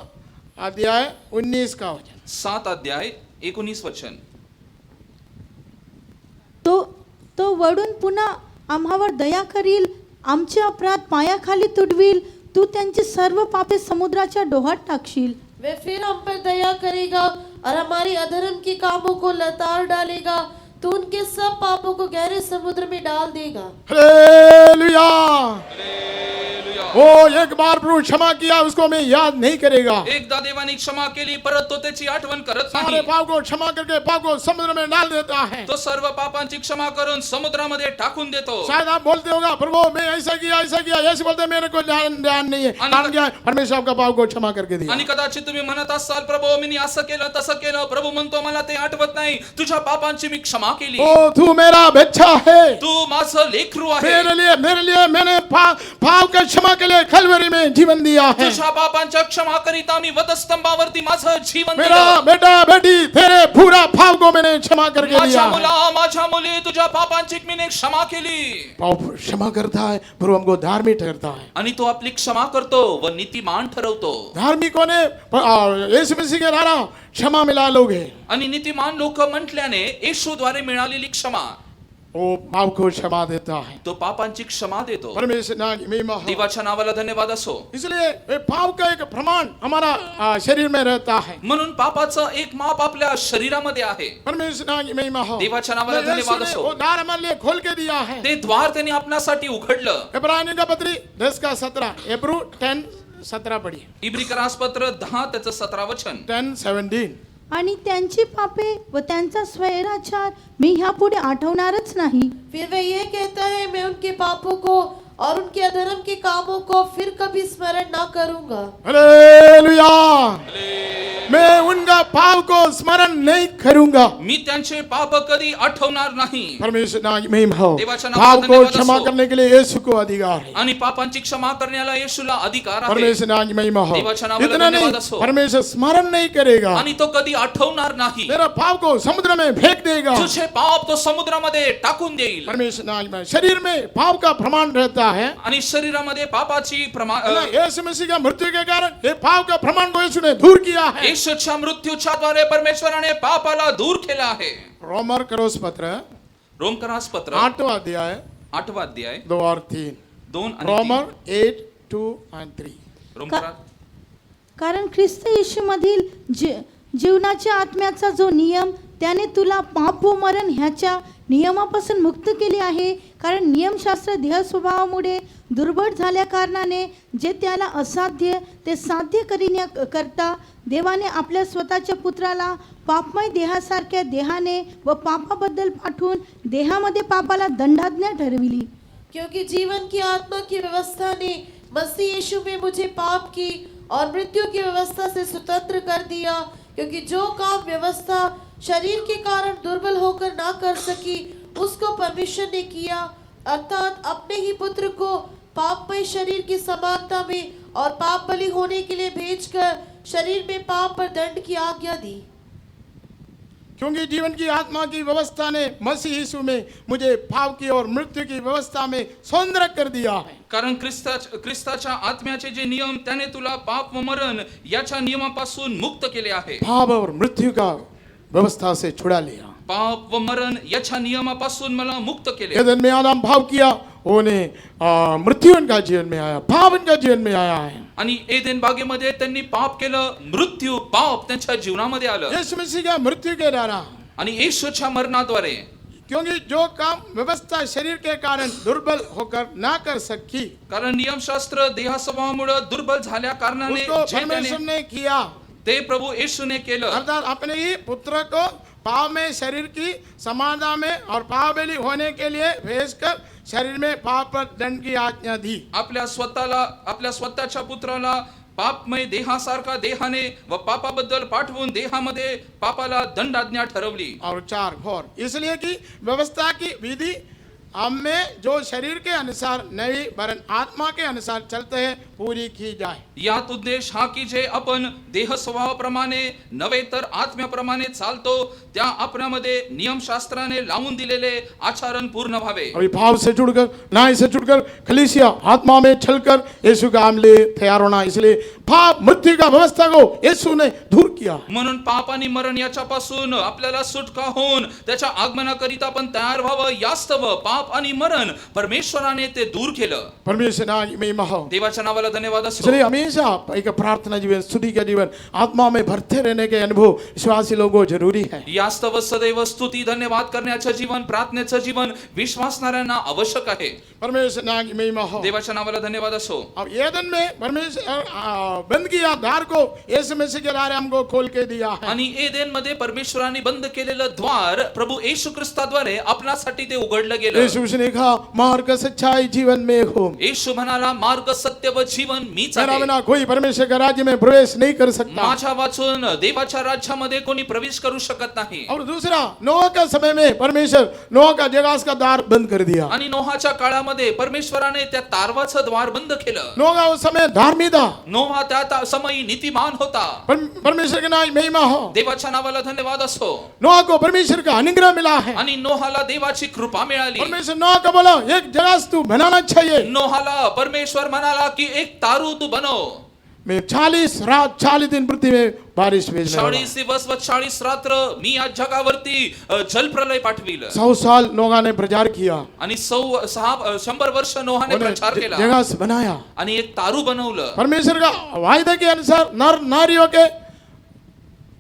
अध्याय 19 का वचन। 7 अध्याय 19 वचन. तो वळून पुन्हा आम्हावर दया करील, आमचे अपराध पायाखाली तुडवील, तू त्यांची सर्व पापे समुद्राच्या डोहात टाकशील. वे फिर हम पर दया करेगा और हमारी अधर्म के कामों को लताड़ डालेगा, तो उनके सब पापों को गहरे समुद्र में डाल देगा. हालेलुया। वो एक बार प्रभु क्षमा किया, उसको मैं याद नहीं करेगा। एकदा देवाने क्षमा केली, परत तो त्याची आठवण करत सारे नाही. पाप को क्षमा करके पाप को समुद्र में डाल देता है। तो सर्व पापांची क्षमा करून समुद्रामध्ये टाकून देतो. शायद आप बोलते होगा, प्रभु मैं ऐसा किया ऐसे बोलते, मेरे को ध्यान नहीं है। ध्यान क्या है? परमेश्वर आपका पाप को क्षमा करके दिया। आणि कदाचित तुम्ही म्हणत असाल, प्रभु मी असं केलं तसं केलं, प्रभु म्हणतो मला ते आठवत नाही, तुझ्या पापांची मी क्षमा केली. ओ तू मेरा बच्चा है, तू माझं लेकरू आहे. मेरे लिए मैंने पाप का क्षमा के लिए कलवरी में जीवन दिया है। तुझ्या पापांच्या क्षमा करिता मी वधस्तंभावरती माझं जीवन मेरा दिलं. बेटा बेटी तेरे पूरा पाप को मैंने क्षमा करके दिया माझ्या है। मुला माझ्या मुली तुझ्या पापांची मी क्षमा केली. पाप क्षमा करता है, प्रभु हमको धार्मिक ठहरता है। आणि तो आपली क्षमा करतो व नीतिमान ठरवतो. धार्मिकों ने यीशु मसीह के द्वारा क्षमा मिला लोगे। आणि नीतिमान लोक म्हटल्याने येशूद्वारे मिळालेली क्षमा वो पाप को क्षमा देता है। तो पापांची क्षमा देतो. परमेश्वर नाम की महिमा हो। देवाच्या नावाला धन्यवाद असो. इसलिए ये पाप का एक प्रमाण हमारा शरीर में रहता है। म्हणून पापाचं एक माप आपल्या शरीरामध्ये आहे. परमेश्वर नाम की महिमा हो। देवाच्या नावाला धन्यवाद यीशु ने असो. वो द्वार हमारे लिए खोल के दिया है। ते द्वार त्यांनी आपणासाठी उघडलं. इब्रानियों का पत्री 10:17 हेब्रू 10:17 पढ़िए। इब्रिकरासपत्र 10 त्याचं 17 वचन. 10:17 आणि त्यांची पापे व त्यांचा स्वैराचार मी ह्यापुढे आठवणारच नाही. फिर वह यह कहता है, मैं उनके पापों को और उनके अधर्म के कामों को फिर कभी स्मरण ना करूंगा. हालेलुया। मैं उनका पाप को स्मरण नहीं करूंगा। मी त्यांचे पाप कधी आठवणार नाही. परमेश्वर नाम की महिमा हो। देवाच्या नावाला पाप को धन्यवाद क्षमा असो. करने के लिए यीशु को अधिकार है। आणि पापांची क्षमा करण्याला येशूला अधिकार आहे. परमेश्वर नाम की महिमा हो। देवाच्या नावाला इतना धन्यवाद नहीं, असो. परमेश्वर स्मरण नहीं करेगा, आणि तो कधी आठवणार नाही. तेरा पाप को समुद्र में फेंक देगा। तुझे पाप तो समुद्रामध्ये टाकून देईल. परमेश्वर नाम की महिमा। शरीर में पाप का प्रमाण रहता है। आणि शरीरामध्ये पापाची यीशु मसीह का मृत्यु के कारण ये पाप का प्रमाण को यीशु ने दूर किया है। येशूच्या मृत्यूच्या द्वारे परमेश्वराने पापाला दूर केला आहे. रोमर करोस पत्र रोमकरासपत्र 8वां अध्याय 8वां अध्याय 2 और 3। 2 आणि 3. रोमर 8:2 and 3। रोमकरा कारण ख्रिस्त येशूमधील जीवनाच्या आत्म्याचा जो नियम, त्याने तुला पाप व मरण ह्याच्या नियमापासून मुक्त केले आहे. कारण नियमशास्त्र देह स्वभावामुळे दुर्बळ झाल्या कारणाने जे त्याला असाध्य ते साध्य करता देवाने आपल्या स्वतःच्या पुत्राला पापमय देहासारख्या देहाने व पापाबद्दल पाठवून देहामध्ये पापाला दंडाज्ञा ठरविली. क्योंकि जीवन की आत्मा की व्यवस्था ने मसीह यीशु में मुझे पाप की और मृत्यु की व्यवस्था से स्वतंत्र कर दिया. क्योंकि जो काम व्यवस्था शरीर के कारण दुर्बल होकर ना कर सकी, उसको परमेश्वर ने किया, अर्थात अपने ही पुत्र को पापमय शरीर की समानता में और पाप बलि होने के लिए भेजकर शरीर में पाप पर दंड की आज्ञा दी. क्योंकि जीवन की आत्मा की व्यवस्था ने मसीह यीशु में मुझे पाप की और मृत्यु की व्यवस्था में स्वतंत्र कर दिया है। कारण ख्रिस्ताच्या आत्म्याचे जे नियम त्याने तुला पाप व मरण याच्या नियमापासून मुक्त केले आहे. पाप और मृत्यु का व्यवस्था से छुड़ा लिया। पाप व मरण याच्या नियमापासून मला मुक्त केले. एदन में आदम पाप किया, उन्हें मृत्यु उनका जीवन में आया, पाप उनका जीवन में आया है। आणि एदेन बागेमध्ये त्यांनी पाप केलं, मृत्यू पाप त्यांच्या जीवनामध्ये आलं. यीशु मसीह का मृत्यू के द्वारा, आणि येशूच्या मरणाद्वारे, क्योंकि जो काम व्यवस्था शरीर के कारण दुर्बल होकर ना कर सकी, कारण नियमशास्त्र देहा स्वभावामुळे दुर्बल झाल्या कारणाने उसको जे परमेश्वर त्याने- ने किया, ते प्रभु येशूने केलं. अर्थात अपने ही पुत्र को पाप में शरीर की समानता में और पाप बलि होने के लिए भेजकर शरीर में पाप पर दंड की आज्ञा दी। आपल्या स्वतःच्या पुत्राला पापमय देहासारखा देहाने व पापाबद्दल पाठवून देहामध्ये पापाला दंडाज्ञा ठरवली. और 4 घोर, इसलिए कि व्यवस्था की विधि हमें जो शरीर के अनुसार नहीं वरन आत्मा के अनुसार चलते हैं पूरी की जाए. यात उद्देश हा की जे आपण देह स्वभावाप्रमाणे नव्हे तर आत्म्याप्रमाणे चालतो त्या आपल्यामध्ये नियमशास्त्राने लावून दिलेले आचरण पूर्ण व्हावे. अभी भाव से जुड़कर, न्याय से जुड़कर, कलीसिया आत्मा में चलकर यीशु का नाम ले तैयार होना। इसलिए पाप मृत्यु का व्यवस्था को यीशु ने दूर किया। म्हणून पाप आणि मरण याच्यापासून आपल्याला सुटका होऊन त्याच्या आगमनाकरिता आपण तयार व्हावं. यास्तव पाप आणि मरण परमेश्वराने ते दूर केलं. परमेश्वर नाम महिमा हो। देवाच्या नावाला धन्यवाद असो. इसलिए हमेशा एक प्रार्थना जीवन, स्तुति का जीवन, आत्मा में भरते रहने के अनुभव विश्वासी लोगों को जरूरी है। यास्तव सदैव स्तुती धन्यवाद करण्याचं जीवन, प्रार्थनेचं जीवन विश्वासणाऱ्यांना आवश्यक आहे. परमेश्वर नाम महिमा हो। देवाच्या नावाला धन्यवाद असो. अब एदन में परमेश्वर बंद किया द्वार को यीशु मसीह के द्वारा हमको खोल के दिया है। आणि एदेन मध्ये परमेश्वराने बंद केलेलं द्वार प्रभु येशू ख्रिस्ताद्वारे आपल्यासाठी ते उघडलं गेलं. यीशु मसीह ने कहा, मार्ग सच्चाई जीवन में हो। येशू म्हणाला, मार्ग सत्य व जीवन मीच मेरा आहे. बिना कोई परमेश्वर के राज्य में प्रवेश नहीं कर सकता। माझ्या वाचून देवाच्या राज्यामध्ये कोणी प्रवेश करू शकत नाही. और दूसरा, नोह का समय में परमेश्वर नोह का जगास का द्वार बंद कर दिया। आणि नोहाच्या काळामध्ये परमेश्वराने त्या तारवाचं द्वार बंद केलं. नोह का उस समय धार्मिक था। नोहा त्या समयी नीतिमान होता. परमेश्वर के नाम महिमा हो। देवाच्या नावाला धन्यवाद असो. नोह को परमेश्वर का अनुग्रह मिला है। आणि नोहाला देवाची कृपा मिळाली. परमेश्वर नोह को बोला, एक जगास तू बनाना चाहिए। नोहाला परमेश्वर म्हणाला की एक तारू तू बनव. मैं 40 रात 40 दिन पृथ्वी में बारिश भेजने वाला। 40 दिवस व 40 रात्र मी या जगावरती जलप्रलय पाठविल. 100 साल नोहा ने प्रचार किया, आणि 100 वर्ष नोहाने प्रचार केला जगास बनाया। आणि एक तारू बनवलं. परमेश्वर का वायदे के अनुसार नर नारियों के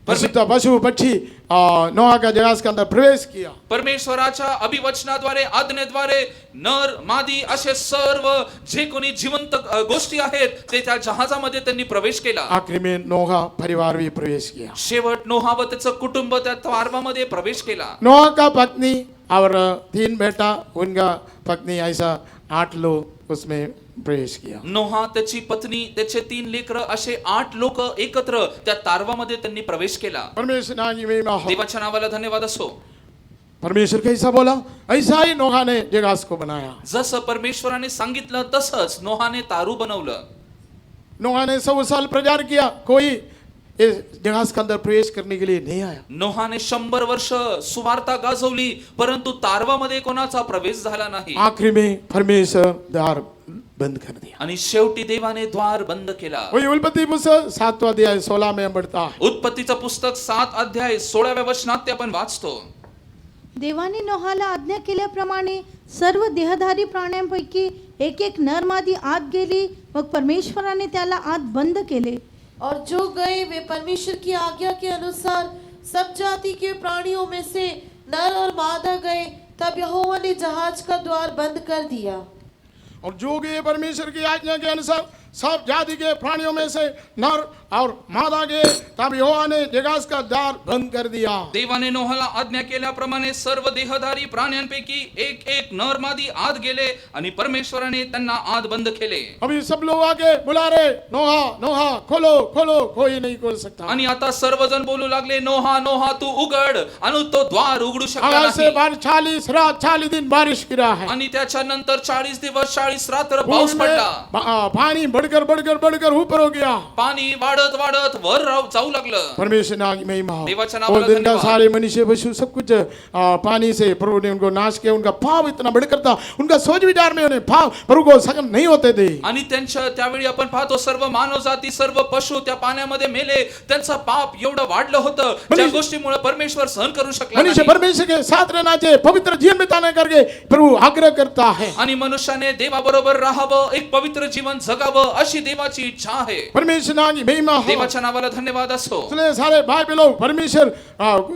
पशु पक्षी नोहा का जहाज के अंदर प्रवेश किया। परमेश्वराच्या अभिवचनाद्वारे आज्ञेद्वारे नर मादी असे सर्व जे कोणी जिवंत गोष्टी आहेत ते त्या जहाजामध्ये त्यांनी प्रवेश केला. आखिरी में नोहा परिवार भी प्रवेश किया। शेवट नोहा व त्याचं कुटुंब त्या तारवामध्ये प्रवेश केला. नोहा का पत्नी और 3 बेटा, उनका पत्नी ऐसा 8 लोग उसमें प्रवेश किया। नोहा, त्याची पत्नी, त्याचे 3 लेकर असे 8 लोक एकत्र त्या तारवामध्ये त्यांनी प्रवेश केला. परमेश्वर नाम की महिमा हो। देवाच्या नावाला धन्यवाद असो. परमेश्वर कैसा बोला, ऐसा ही नोहा ने जहाज को बनाया। जसं परमेश्वराने सांगितलं तसंच नोहाने तारू बनवलं. नोहा ने 100 साल प्रचार किया, कोई इस जहाज के अंदर प्रवेश करने के लिए नहीं आया। नोहाने 100 वर्ष सुवार्ता गाजवली परंतु तारवामध्ये कोणाचा प्रवेश झाला नाही. आखिरी में परमेश्वर द्वार बंद कर दिया। आणि शेवटी देवाने द्वार बंद केला. वही उत्पत्ति पुस्तक 7वां अध्याय 16 में पढ़ता है। उत्पत्तीचं पुस्तक 7 अध्याय 16व्या वचनात ते आपण वाचतो. देवाने नोहाला आज्ञा केल्याप्रमाणे सर्व देहधारी प्राण्यांपैकी एक एक नरमादी आत गेली. मग परमेश्वराने त्याला आत बंद केले. और जो गए वे परमेश्वर की आज्ञा के अनुसार सब जाति के प्राणियों में से नर और मादा गए। तब यहोवा ने जहाज का द्वार बंद कर दिया। और जो गए परमेश्वर की आज्ञा के अनुसार सब जाति के प्राणियों में से नर और मादा गए, तब यहोवा ने जहाज का द्वार बंद कर दिया। देवाने नोहाला आज्ञा केल्याप्रमाणे सर्व देहधारी प्राण्यांपैकी एक एक नर मादी आत गेले आणि परमेश्वराने त्यांना आत बंद केले. अभी सब लोग आके बुला रहे, नोहा नोहा खोलो खोलो, कोई नहीं खोल सकता। आणि आता सर्वजण बोलू लागले, नोहा नोहा तू उघड. आणि तो द्वार उघडू शकला आकाश से नाही. बारिश 40 रात 40 दिन बारिश गिरा है। आणि त्याच्यानंतर 40 दिवस 40 रात्र पाऊस पडला. पानी बढ़ बढ़कर बढ़कर बढ़कर ऊपर हो गया। पाणी वाढत वाढत वर जाऊ लागलं. परमेश्वर ने महिमा हो। देवाच्या और नावाला दिन का धन्यवाद. सारे मनुष्य पशु सब कुछ पानी से प्रभु ने उनको नाश किया। उनका पाप इतना बढ़कर था, उनका सोच विचार में उन्हें पाप प्रभु को सहन नहीं होते थे। आणि त्यांच्या त्यावेळी आपण पाहतो सर्व मानव जाती सर्व पशु त्या पाण्यामध्ये मेले. त्यांचं पाप एवढं वाढलं होतं ज्या गोष्टीमुळे परमेश्वर सहन करू शकला मनुष्य नाही. परमेश्वर के साथ रहना चाहिए, पवित्र जीवन बिताने करके प्रभु आग्रह करता है। आणि मनुष्याने देवाबरोबर राहावं, एक पवित्र जीवन जगावं अशी देवाची इच्छा आहे. परमेश्वर की महिमा हो। देवाच्या नावाला धन्यवाद असो. इसलिए सारे भाई बहन लोग परमेश्वर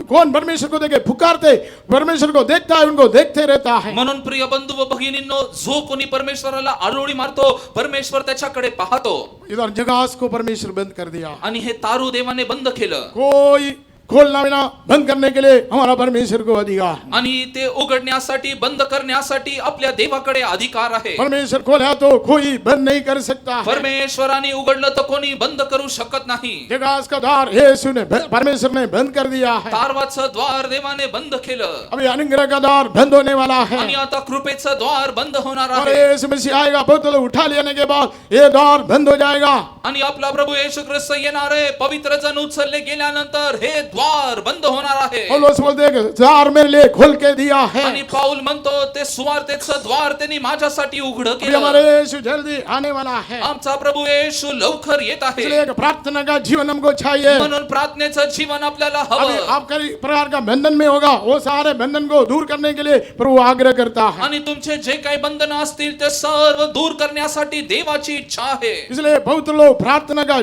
कौन परमेश्वर को देखे पुकारते, परमेश्वर को देखता है, उनको देखते रहता है। म्हणून प्रिय बंधू व भगिनींनो, जो कोणी परमेश्वराला आरोळी मारतो परमेश्वर त्याच्याकडे पाहतो. इधर जगास को परमेश्वर बंद कर दिया। आणि हे तारू देवाने बंद केलं. कोई खोलना बिना बंद करने के लिए हमारा परमेश्वर को अधिकार। आणि ते उघडण्यासाठी बंद करण्यासाठी आपल्या देवाकडे अधिकार आहे. परमेश्वर खोला तो कोई बंद नहीं कर सकता है। परमेश्वराने उघडलं तर कोणी बंद करू शकत नाही. जगास का द्वार यीशु ने परमेश्वर ने बंद कर दिया है। तारवाचं द्वार देवाने बंद केलं. अभी अनुग्रह का द्वार बंद होने वाला है आणि आता कृपेचं द्वार बंद होणार और आहे. यीशु मसीह आएगा, बोतल उठा लेने के बाद ये द्वार बंद हो जाएगा। आणि आपला प्रभू येशू ख्रिस्त येणार आहे. पवित्र जन उचलले गेल्यानंतर हे द्वार बंद होणार आहे. पौलुस बोलते हैं कि द्वार मेरे लिए खोल के दिया है। आणि पाऊल म्हणतो ते सुवार्तेचं द्वार त्यांनी माझ्यासाठी उघडं अभी केलं. हमारे यीशु जल्दी आने वाला है। आमचा प्रभू येशू लवकर येत आहे. इसलिए एक प्रार्थना का जीवन हमको चाहिए। म्हणून प्रार्थनेचं जीवन आपल्याला अभी हवं. आप कई प्रकार का बंधन में होगा, वो सारे बंधन को दूर करने के लिए प्रभु आग्रह करता है। आणि तुमचे जे काही बंधन असतील ते सर्व दूर करण्यासाठी देवाची इच्छा आहे. इसलिए बहुत लोग प्रार्थना का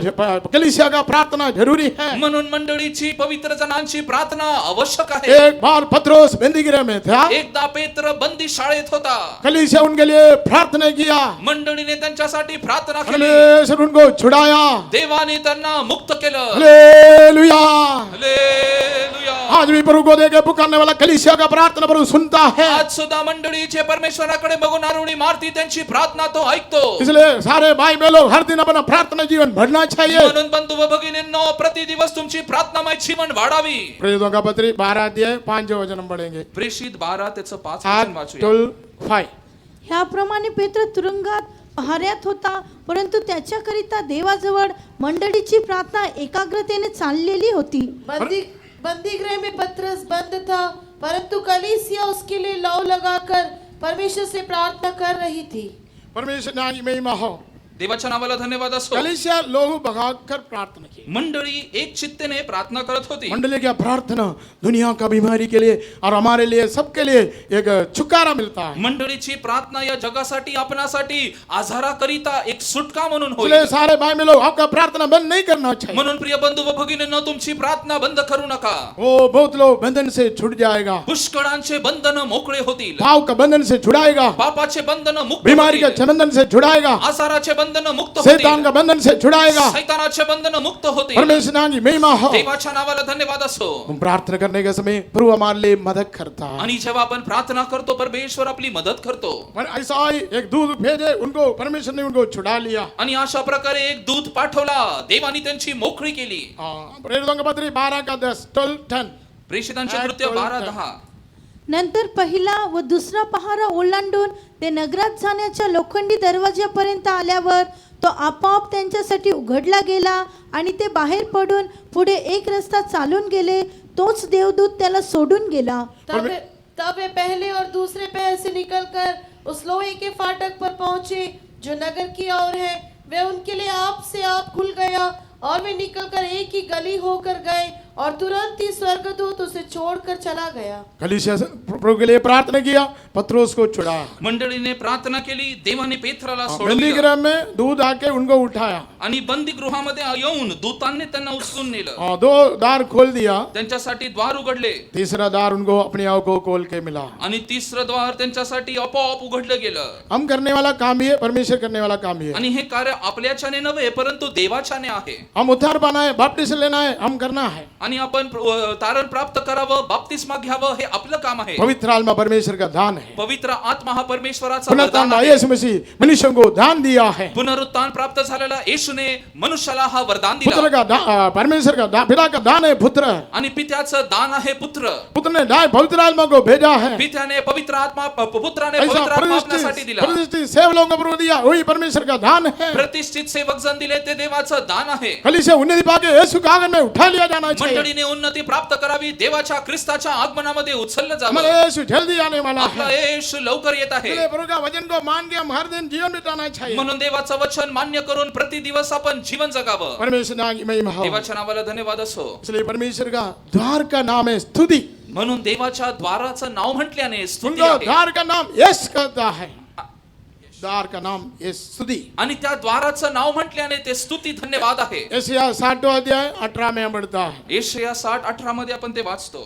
कलीसिया का प्रार्थना जरूरी है। म्हणून मंडळीची पवित्र जनांची प्रार्थना आवश्यक आहे. एक बार पत्रोस बंदीगृह में था, एकदा पेत्र बंदी शाळेत होता. कलीसिया उनके लिए प्रार्थना किया, मंडळीने त्यांच्यासाठी प्रार्थना केली. परमेश्वर उनको छुड़ाया। देवाने त्यांना मुक्त केलं. हालेलुया। हालेलुया. आज भी प्रभु को देखे पुकारने वाला कलीसिया का प्रार्थना प्रभु सुनता है। आज सुद्धा मंडळीचे परमेश्वराकडे बघून आरुणी मारती त्यांची प्रार्थना तो ऐकतो. इसलिए सारे भाई बहन लोग हर दिन अपना प्रार्थना जीवन बढ़ना चाहिए। म्हणून बंधू व भगिनींनो, प्रति दिवस तुमची प्रार्थनामय जीवन वाढावी. प्रेरितों का पत्री 12 अध्याय 5 वचन हम पढ़ेंगे। प्रेषित 12 त्याचं 5 वचन वाचूया. 8:5 ह्याप्रमाणे पेत्र तुरुंगात पहाऱ्यात होता, परंतु त्याच्याकरिता देवाजवळ मंडळीची प्रार्थना एकाग्रतेने चाललेली होती. बंदी गृह में पतरस बंद था, परंतु कलीसिया उसके लिए लौ लगाकर परमेश्वर से प्रार्थना कर रही थी. परमेश्वर की महिमा हो। देवाच्या नावाला धन्यवाद असो. कलीसिया लोग भगाकर प्रार्थना की। मंडळी एक चित्तेने प्रार्थना करत होती. मंडली की प्रार्थना दुनिया का बीमारी के लिए और हमारे लिए सबके लिए एक छुटकारा मिलता है। मंडळीची प्रार्थना या जगासाठी आपणासाठी आजाराकरिता एक सुटका म्हणून इसलिए होईल. सारे भाई में लोग आपका प्रार्थना बंद नहीं करना चाहिए। म्हणून प्रिय बंधू व भगिनींनो, तुमची प्रार्थना बंद करू नका. वो बहुत लोग बंधन से छूट जाएगा, पुष्कळांचे बंधन मोकळे होतील. पाप का बंधन से छुड़ाएगा, पापाचे बंधन मुक्त बीमारी होतील. के बंधन से छुड़ाएगा, आजाराचे बंधन मुक्त शैतान का होतील. बंधन से छुड़ाएगा। शैतानाचे बंधन मुक्त होतील. परमेश्वर की महिमा हो। देवाच्या नावाला धन्यवाद असो. हम प्रार्थना करने के समय प्रभु हमारे लिए मदद करता है। आणि जेव्हा आपण प्रार्थना करतो परमेश्वर आपली मदद करतो. पर ऐसा ही एक दूध भेजे, उनको परमेश्वर ने उनको छुड़ा लिया। आणि अशा प्रकारे एक दूत पाठवला, देवाने त्यांची मोकळी केली. प्रेरितों की पत्री 12 का 10 12:10 प्रेषितांचे कृत्य 12:10. नंतर पहिला व दुसरा पहारा ओलांडून ते नगरात जाण्याच्या लोखंडी दरवाज्यापर्यंत आल्यावर तो आपोआप त्यांच्यासाठी उघडला गेला आणि ते बाहेर पडून पुढे एक रस्ता चालून गेले. तोच देवदूत त्याला सोडून गेला. तब वे पहले और दूसरे पैर से निकलकर उस लोहे के फाटक पर पहुंचे जो नगर की ओर है. वे उनके लिए आप से आप खुल गया और वे निकलकर एक ही गली होकर गए और तुरंत ही स्वर्गदूत उसे छोड़कर चला गया. कलीसिया प्रभु के लिए प्रार्थना किया, पत्रोस को छुड़ा। मंडळीने प्रार्थना केली, देवाने पेत्राला बंदी सोडलं. गृह में दूध आके उनको उठाया, आणि बंदी गृहामध्ये येऊन दूतांनी त्यांना उचलून नेलं. 2 द्वार खोल दिया, त्यांच्यासाठी द्वार उघडले. तीसरा द्वार उनको अपने आप को खोल के मिला। आणि तिसरं द्वार त्यांच्यासाठी आपोआप उघडलं गेलं. हम करने वाला काम ही है, परमेश्वर करने वाला काम ही है। आणि हे कार्य आपल्याच्याने नव्हे परंतु देवाच्याने आहे. हम उद्धार पाना है, बपतिस्मा लेना है, हम करना है। आणि आपण तारण प्राप्त करावं, बाप्तिस्मा घ्यावं, हे आपलं काम आहे. पवित्र आत्मा परमेश्वर का दान है। पवित्र आत्मा हा परमेश्वराचा पुनरुत्थान वरदान आहे. यीशु मसीह मनुष्यों को दान दिया है। पुनरुत्थान प्राप्त झालेला येशू येशूने मनुष्याला हा वरदान पुत्र दिला का परमेश्वर का पिता का दान है पुत्र, आणि पित्याचं दान आहे पुत्र. पुत्र ने दान पवित्र आत्मा को भेजा है। पित्याने पवित्र आत्मा पुत्राने ऐसा पवित्र आत्मा आपल्यासाठी दिला. प्रतिष्ठित सेवकों को प्रभु दिया, वही परमेश्वर का दान है। प्रतिष्ठित सेवक जन दिले ते देवाचं दान आहे. कलीसिया उन्नति पाके यीशु के आगमन में उठा लिया जाना चाहिए। मंडळीने उन्नती प्राप्त करावी, देवाच्या ख्रिस्ताच्या आगमनामध्ये उचललं हमारा जावं. यीशु जल्दी आने वाला आपला है। येशू लवकर येत आहे. इसलिए प्रभु का वचन को मान के हम हर दिन जीवन बिताना चाहिए। म्हणून देवाचं वचन मान्य करून प्रति दिवस आपण जीवन जगावं. परमेश्वर नाम की महिमा हो। देवाच्या नावाला धन्यवाद असो. इसलिए परमेश्वर का द्वार का नाम है स्तुति। म्हणून देवाच्या द्वाराचं नाव म्हटल्याने स्तुती उनको आहे. द्वार का नाम यश कहता है। द्वार का नाम यश स्तुति। आणि त्या द्वाराचं नाव म्हटल्याने ते स्तुती धन्यवाद आहे. यशायाह 60वां अध्याय 18 में पढ़ता है। येशया 60:18 मध्ये आपण ते वाचतो.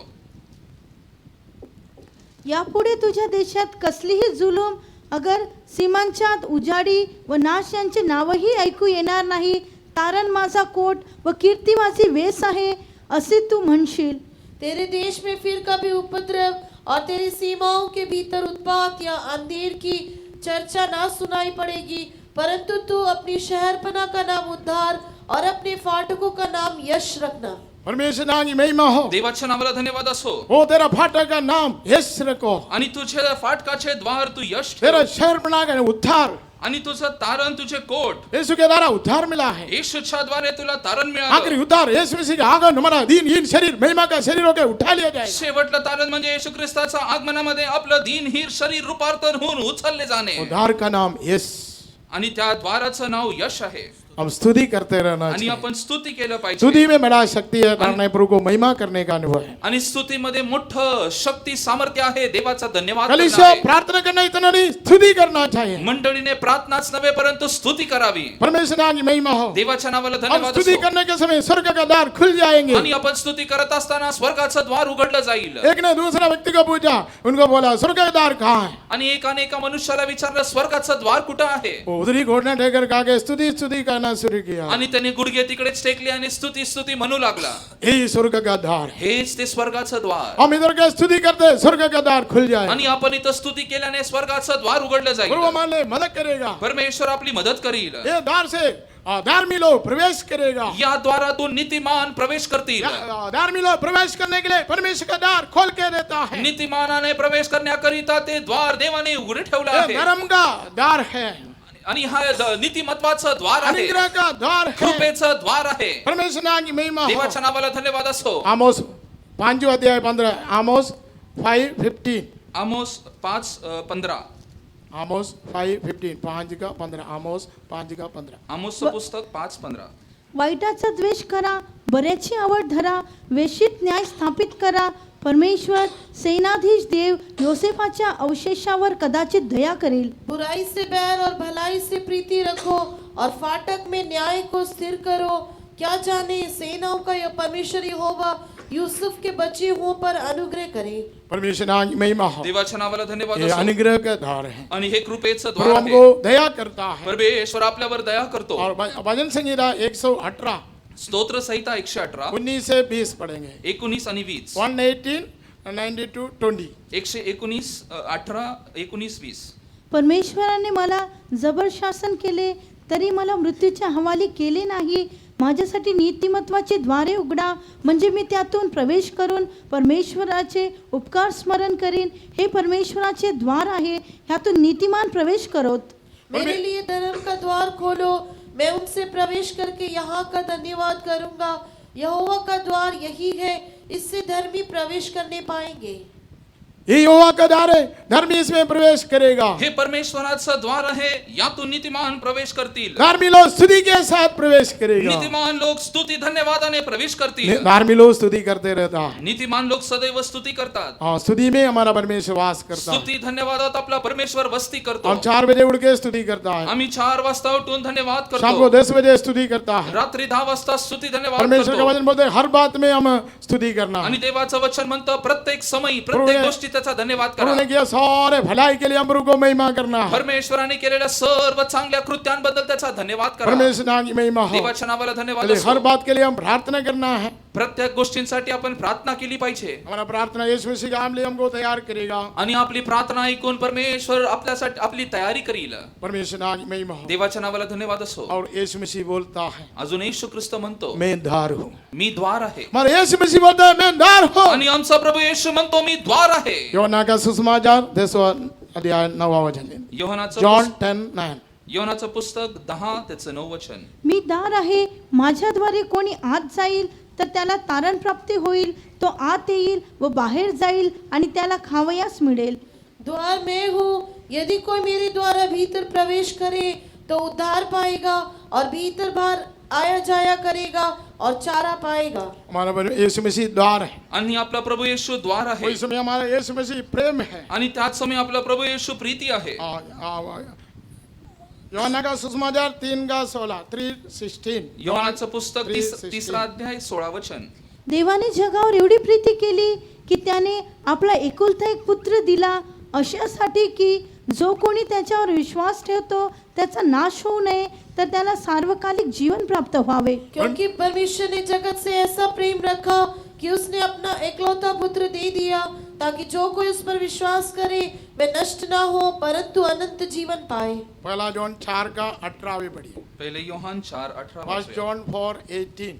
यापुढे तुझ्या देशात कसलीही जुलूम अगर सीमांच्या आत उजाडी व नाश यांचे नावही ऐकू येणार नाही. तारण माझा कोट व कीर्ती माझी वेस आहे असे तू म्हणशील. तेरे देश में फिर कभी उपद्रव और तेरी सीमाओं के भीतर उत्पात या अंधेर की चर्चा ना सुनाई पड़ेगी, परंतु तू अपनी शहरपना का नाम उद्धार और अपने फाटकों का नाम यश रखना. परमेश्वर नाम की महिमा हो। देवाच्या नावाला धन्यवाद असो. वो तेरा फाटक का नाम यश रखो। आणि तुझे फाटकाचे द्वार तू यश ठेव. तेरा शहर बना कर उद्धार, आणि तुझं तारण तुझे कोट. यीशु के द्वारा उद्धार मिला है। येशूच्या द्वारे तुला तारण आखिरी मिळालं. उद्धार यीशु मसीह का आगमन हमारा दीनहीन शरीर महिमा का शरीर होकर उठा लिया जाएगा। शेवटलं तारण म्हणजे येशू ख्रिस्ताच्या आगमनामध्ये आपलं दीनहीन शरीर रूपांतर होऊन उचलले जाणे. उद्धार का नाम यश। आणि त्या द्वाराचं नाव यश आहे. हम स्तुति करते रहना आणि चाहिए। आपण स्तुती केलं पाहिजे. स्तुति में बड़ा शक्ति है, कारण प्रभु को महिमा करने का अनुभव है। आणि स्तुतीमध्ये मोठं शक्ती सामर्थ्य आहे. देवाचा धन्यवाद करणं कलीसिया आहे. प्रार्थना करना इतना नहीं, स्तुति करना चाहिए। मंडळीने प्रार्थनाच नव्हे परंतु स्तुती करावी. परमेश्वर नाम की महिमा हो। देवाच्या नावाला हम धन्यवाद स्तुति असो. करने के समय स्वर्ग का द्वार खुल जाएंगे। आणि आपण स्तुती करत असताना स्वर्गाचं द्वार उघडलं जाईल. एक ने दूसरा व्यक्ति को पूछा, उनको बोला स्वर्ग का द्वार कहाँ है? आणि एकाने एका मनुष्याला विचारलं स्वर्गाचं द्वार कुठं आहे. वो उधरी घोड़ना टेकर कहा के स्तुति स्तुति करना शुरू किया। आणि त्याने गुडघे तिकडेच टेकले आणि स्तुती स्तुती म्हणू लागला. यही स्वर्ग का द्वार है। हेच ते स्वर्गाचं द्वार. हम इधर के स्तुति करते स्वर्ग का द्वार खुल जाए। आणि आपण इथं स्तुती केल्याने स्वर्गाचं द्वार उघडलं जाईल. प्रभु हमारे मदद करेगा। परमेश्वर आपली मदत करील. ये द्वार से धर्मी लोग प्रवेश करेगा। या द्वारातून नीतिमान प्रवेश करतील. धर्मी लोग प्रवेश करने के लिए परमेश्वर का द्वार खोल के देता है। नीतिमानाने प्रवेश करण्याकरिता ते द्वार देवाने उघडे ठेवलं ये आहे. धर्म का द्वार है, आणि हा नीतिमत्वाचं द्वार आहे. अनुग्रह का द्वार है, कृपेचं द्वार आहे. परमेश्वर नाम की महिमा हो। देवाच्या नावाला धन्यवाद असो. आमोस 5वां अध्याय 15, आमोस 5:15, आमोस 5:15. आमोस 5:15, 5 का 15, आमोस 5 का 15। आमोसचं पुस्तक 5:15. वाईटाचा द्वेष करा, बऱ्याची आवड धरा, वेशीत न्याय स्थापित करा. परमेश्वर सेनाधीश देव योसेफाच्या अवशेषावर कदाचित दया करेल. बुराई से बैर और भलाई से प्रीति रखो और फाटक में न्याय को स्थिर करो. क्या जाने सेनाओं का यह परमेश्वर यहोवा यूसुफ के बचे हुओं पर अनुग्रह करे. परमेश्वर नाम की महिमा हो। देवाच्या नावाला धन्यवाद ये असो. अनुग्रह का द्वार है। आणि हे कृपेचं प्रभु द्वार हमको आहे. दया करता है। परमेश्वर आपल्यावर दया करतो. और भजन संहिता 118, स्तोत्र संहिता 118, 19 से 20 पढ़ेंगे। 19 आणि 20. 118, 92, 20। 119, 18, 19, 20. परमेश्वराने मला जबर शासन केले तरी मला मृत्यूच्या हवाली केले नाही. माझ्यासाठी नीतिमत्वाची द्वारे उघडा, म्हणजे मी त्यातून प्रवेश करून परमेश्वराचे उपकार स्मरण करीन. हे परमेश्वराचे द्वार आहे, ह्यातून नीतिमान प्रवेश करोत. मेरे लिए धर्म का द्वार खोलो, मैं उनसे प्रवेश करके यहाँ का धन्यवाद करूंगा. यहोवा का द्वार यही है, इससे धर्मी प्रवेश करने पाएंगे. ये यहोवा का द्वार है, धर्मी इसमें प्रवेश करेगा। हे परमेश्वराचं द्वार आहे, यातून नीतिमान प्रवेश करतील. धर्मी लोग स्तुति के साथ प्रवेश करेगा। नीतिमान लोक स्तुती धन्यवादाने प्रवेश करतील. धर्मी लोग स्तुति करते रहता है। नीतिमान लोक सदैव स्तुती करतात. हाँ, स्तुति में हमारा परमेश्वर वास करता है। स्तुती धन्यवादात आपला परमेश्वर वस्ती करतो. हम 4 बजे उठ के स्तुति करता है, आम्ही 4 वाजता उठून धन्यवाद शाम को करतो. 10 बजे स्तुति करता है। रात्री 10 वाजता स्तुती धन्यवाद परमेश्वर का करतो. वचन बोलते हैं, हर बात में हम स्तुति करना आणि है। देवाचं वचन म्हणतं प्रत्येक समयी प्रभू प्रत्येक ने- गोष्टी त्याचा धन्यवाद प्रभु करा. ने किया सारे भलाई के लिए हम प्रभु को महिमा करना है। परमेश्वराने केलेल्या सर्व चांगल्या कृत्यांबद्दल त्याचा धन्यवाद करा. परमेश्वर नाम की महिमा हो। देवाच्या नावाला धन्यवाद इसलिए असो. हर बात के लिए हम प्रार्थना करना है। प्रत्येक गोष्टींसाठी आपण प्रार्थना केली पाहिजे हमारा प्रार्थना यीशु मसीह का नाम ले हमको तैयार करेगा। आणि आपली प्रार्थना ऐकून परमेश्वर आपल्यासाठी आपली तयारी करील। परमेश्वर नाम महिमा हो। देवाच्या नावाला धन्यवाद असो। और यीशु मसीह बोलता है अजून येशू ख्रिस्त म्हणतो मैं द्वार हूँ। मी द्वार आहे हमारा यीशु मसीह बोलता है मैं द्वार हूँ। आणि आमचा प्रभू येशू म्हणतो मी द्वार आहे। योना का सुसमाचार 10वां अध्याय 9वां वचन। योहानाचं जॉन 10:9। योहानाचं पुस्तक 10 त्याचं 9 वचन। मी दार आहे, माझ्याद्वारे कोणी आत जाईल तर त्याला तारण प्राप्ती होईल, तो आत येईल व बाहेर जाईल आणि त्याला खावयास मिळेल। द्वार मैं हूँ, यदि कोई मेरे द्वारा भीतर प्रवेश करे तो उद्धार पाएगा और भीतर बाहर आया जाया करेगा और चारा पाएगा। हमारा यीशु मसीह द्वार है। आणि आपला प्रभू येशू द्वार आहे वही समय हमारा यीशु मसीह प्रेम है। आणि त्याच समय आपला प्रभू येशू प्रीती आहे। योना का सुसमाचार 3:16 योहानाचं पुस्तक 3:16 तिसरा अध्याय 16 वचन। देवाने जगावर एवढी प्रीती केली की त्याने आपला एकुलता एक पुत्र दिला, अशासाठी की जो कोणी त्याच्यावर विश्वास ठेवतो त्याचा नाश होऊ नये तर त्याला सार्वकालिक जीवन प्राप्त व्हावे। क्योंकि परमेश्वर ने जगत से ऐसा प्रेम रखा कि उसने अपना एकलौता पुत्र दे दिया, ताकि जो कोई उस पर विश्वास करे वह नष्ट ना हो परंतु अनंत जीवन पाए। पहला जॉन 4:18 पढ़िए। पहिले योहान 4:18 फर्स्ट जॉन 4:18।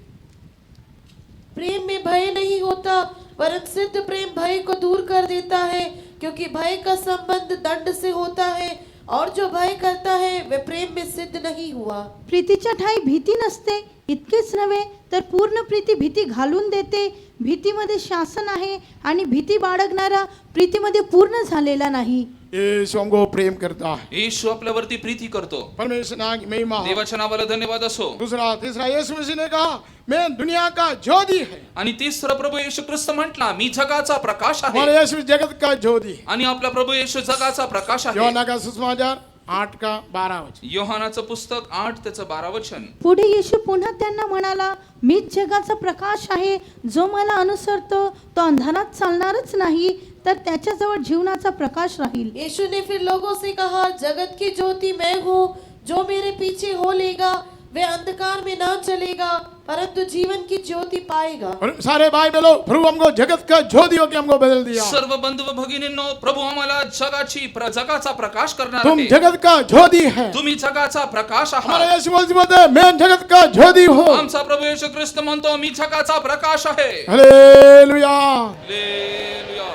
प्रेम में भय नहीं होता, वरन सिद्ध प्रेम भय को दूर कर देता है, क्योंकि भय का संबंध दंड से होता है, और जो भय करता है वह प्रेम में सिद्ध नहीं हुआ। प्रीतीच्या ठाई भीती नसते, इतकेच नव्हे तर पूर्ण प्रीती भीती घालून देते। भीतीमध्ये शासन आहे आणि भीती बाळगणारा प्रीतीमध्ये पूर्ण झालेला नाही। यीशु हमको प्रेम करता है। येशू आपल्यावरती प्रीती करतो। परमेश्वर नाम की महिमा हो। देवाच्या नावाला धन्यवाद असो। तीसरा यीशु मसीह ने कहा मैं दुनिया का ज्योति है। आणि तिसरा प्रभू येशू ख्रिस्त म्हटला मी जगाचा प्रकाश आहे। हमारा यीशु जगत का ज्योति। आणि आपला प्रभू येशू जगाचा प्रकाश आहे। योना का सुसमाचार 8:12 वचन। योहानाचं पुस्तक 8 त्याचं 12 वचन। पुढे येशू पुन्हा त्यांना म्हणाला, मीच जगाचा प्रकाश आहे, जो मला अनुसरतो तो अंधारात चालणारच नाही तर त्याच्याजवळ जीवनाचा प्रकाश राहील। यीशु ने फिर लोगों से कहा, जगत की ज्योति मैं हूँ, जो मेरे पीछे हो लेगा वह अंधकार में ना चलेगा परंतु जीवन की ज्योति पाएगा। और सारे भाई बहनों, प्रभु हमको जगत का ज्योति होकर हमको बदल दिया। सर्व बंधू व भगिनींनो, प्रभू आम्हाला जगाचा प्रकाश करणार तुम आहे। जगत का ज्योति है। तुम्ही जगाचा प्रकाश हमारा आहात। यीशु मसीह बोलते हैं मैं जगत का ज्योति हूँ। आमचा प्रभू येशू ख्रिस्त म्हणतो मी जगाचा प्रकाश आहे। हालेलुया। हालेलुया।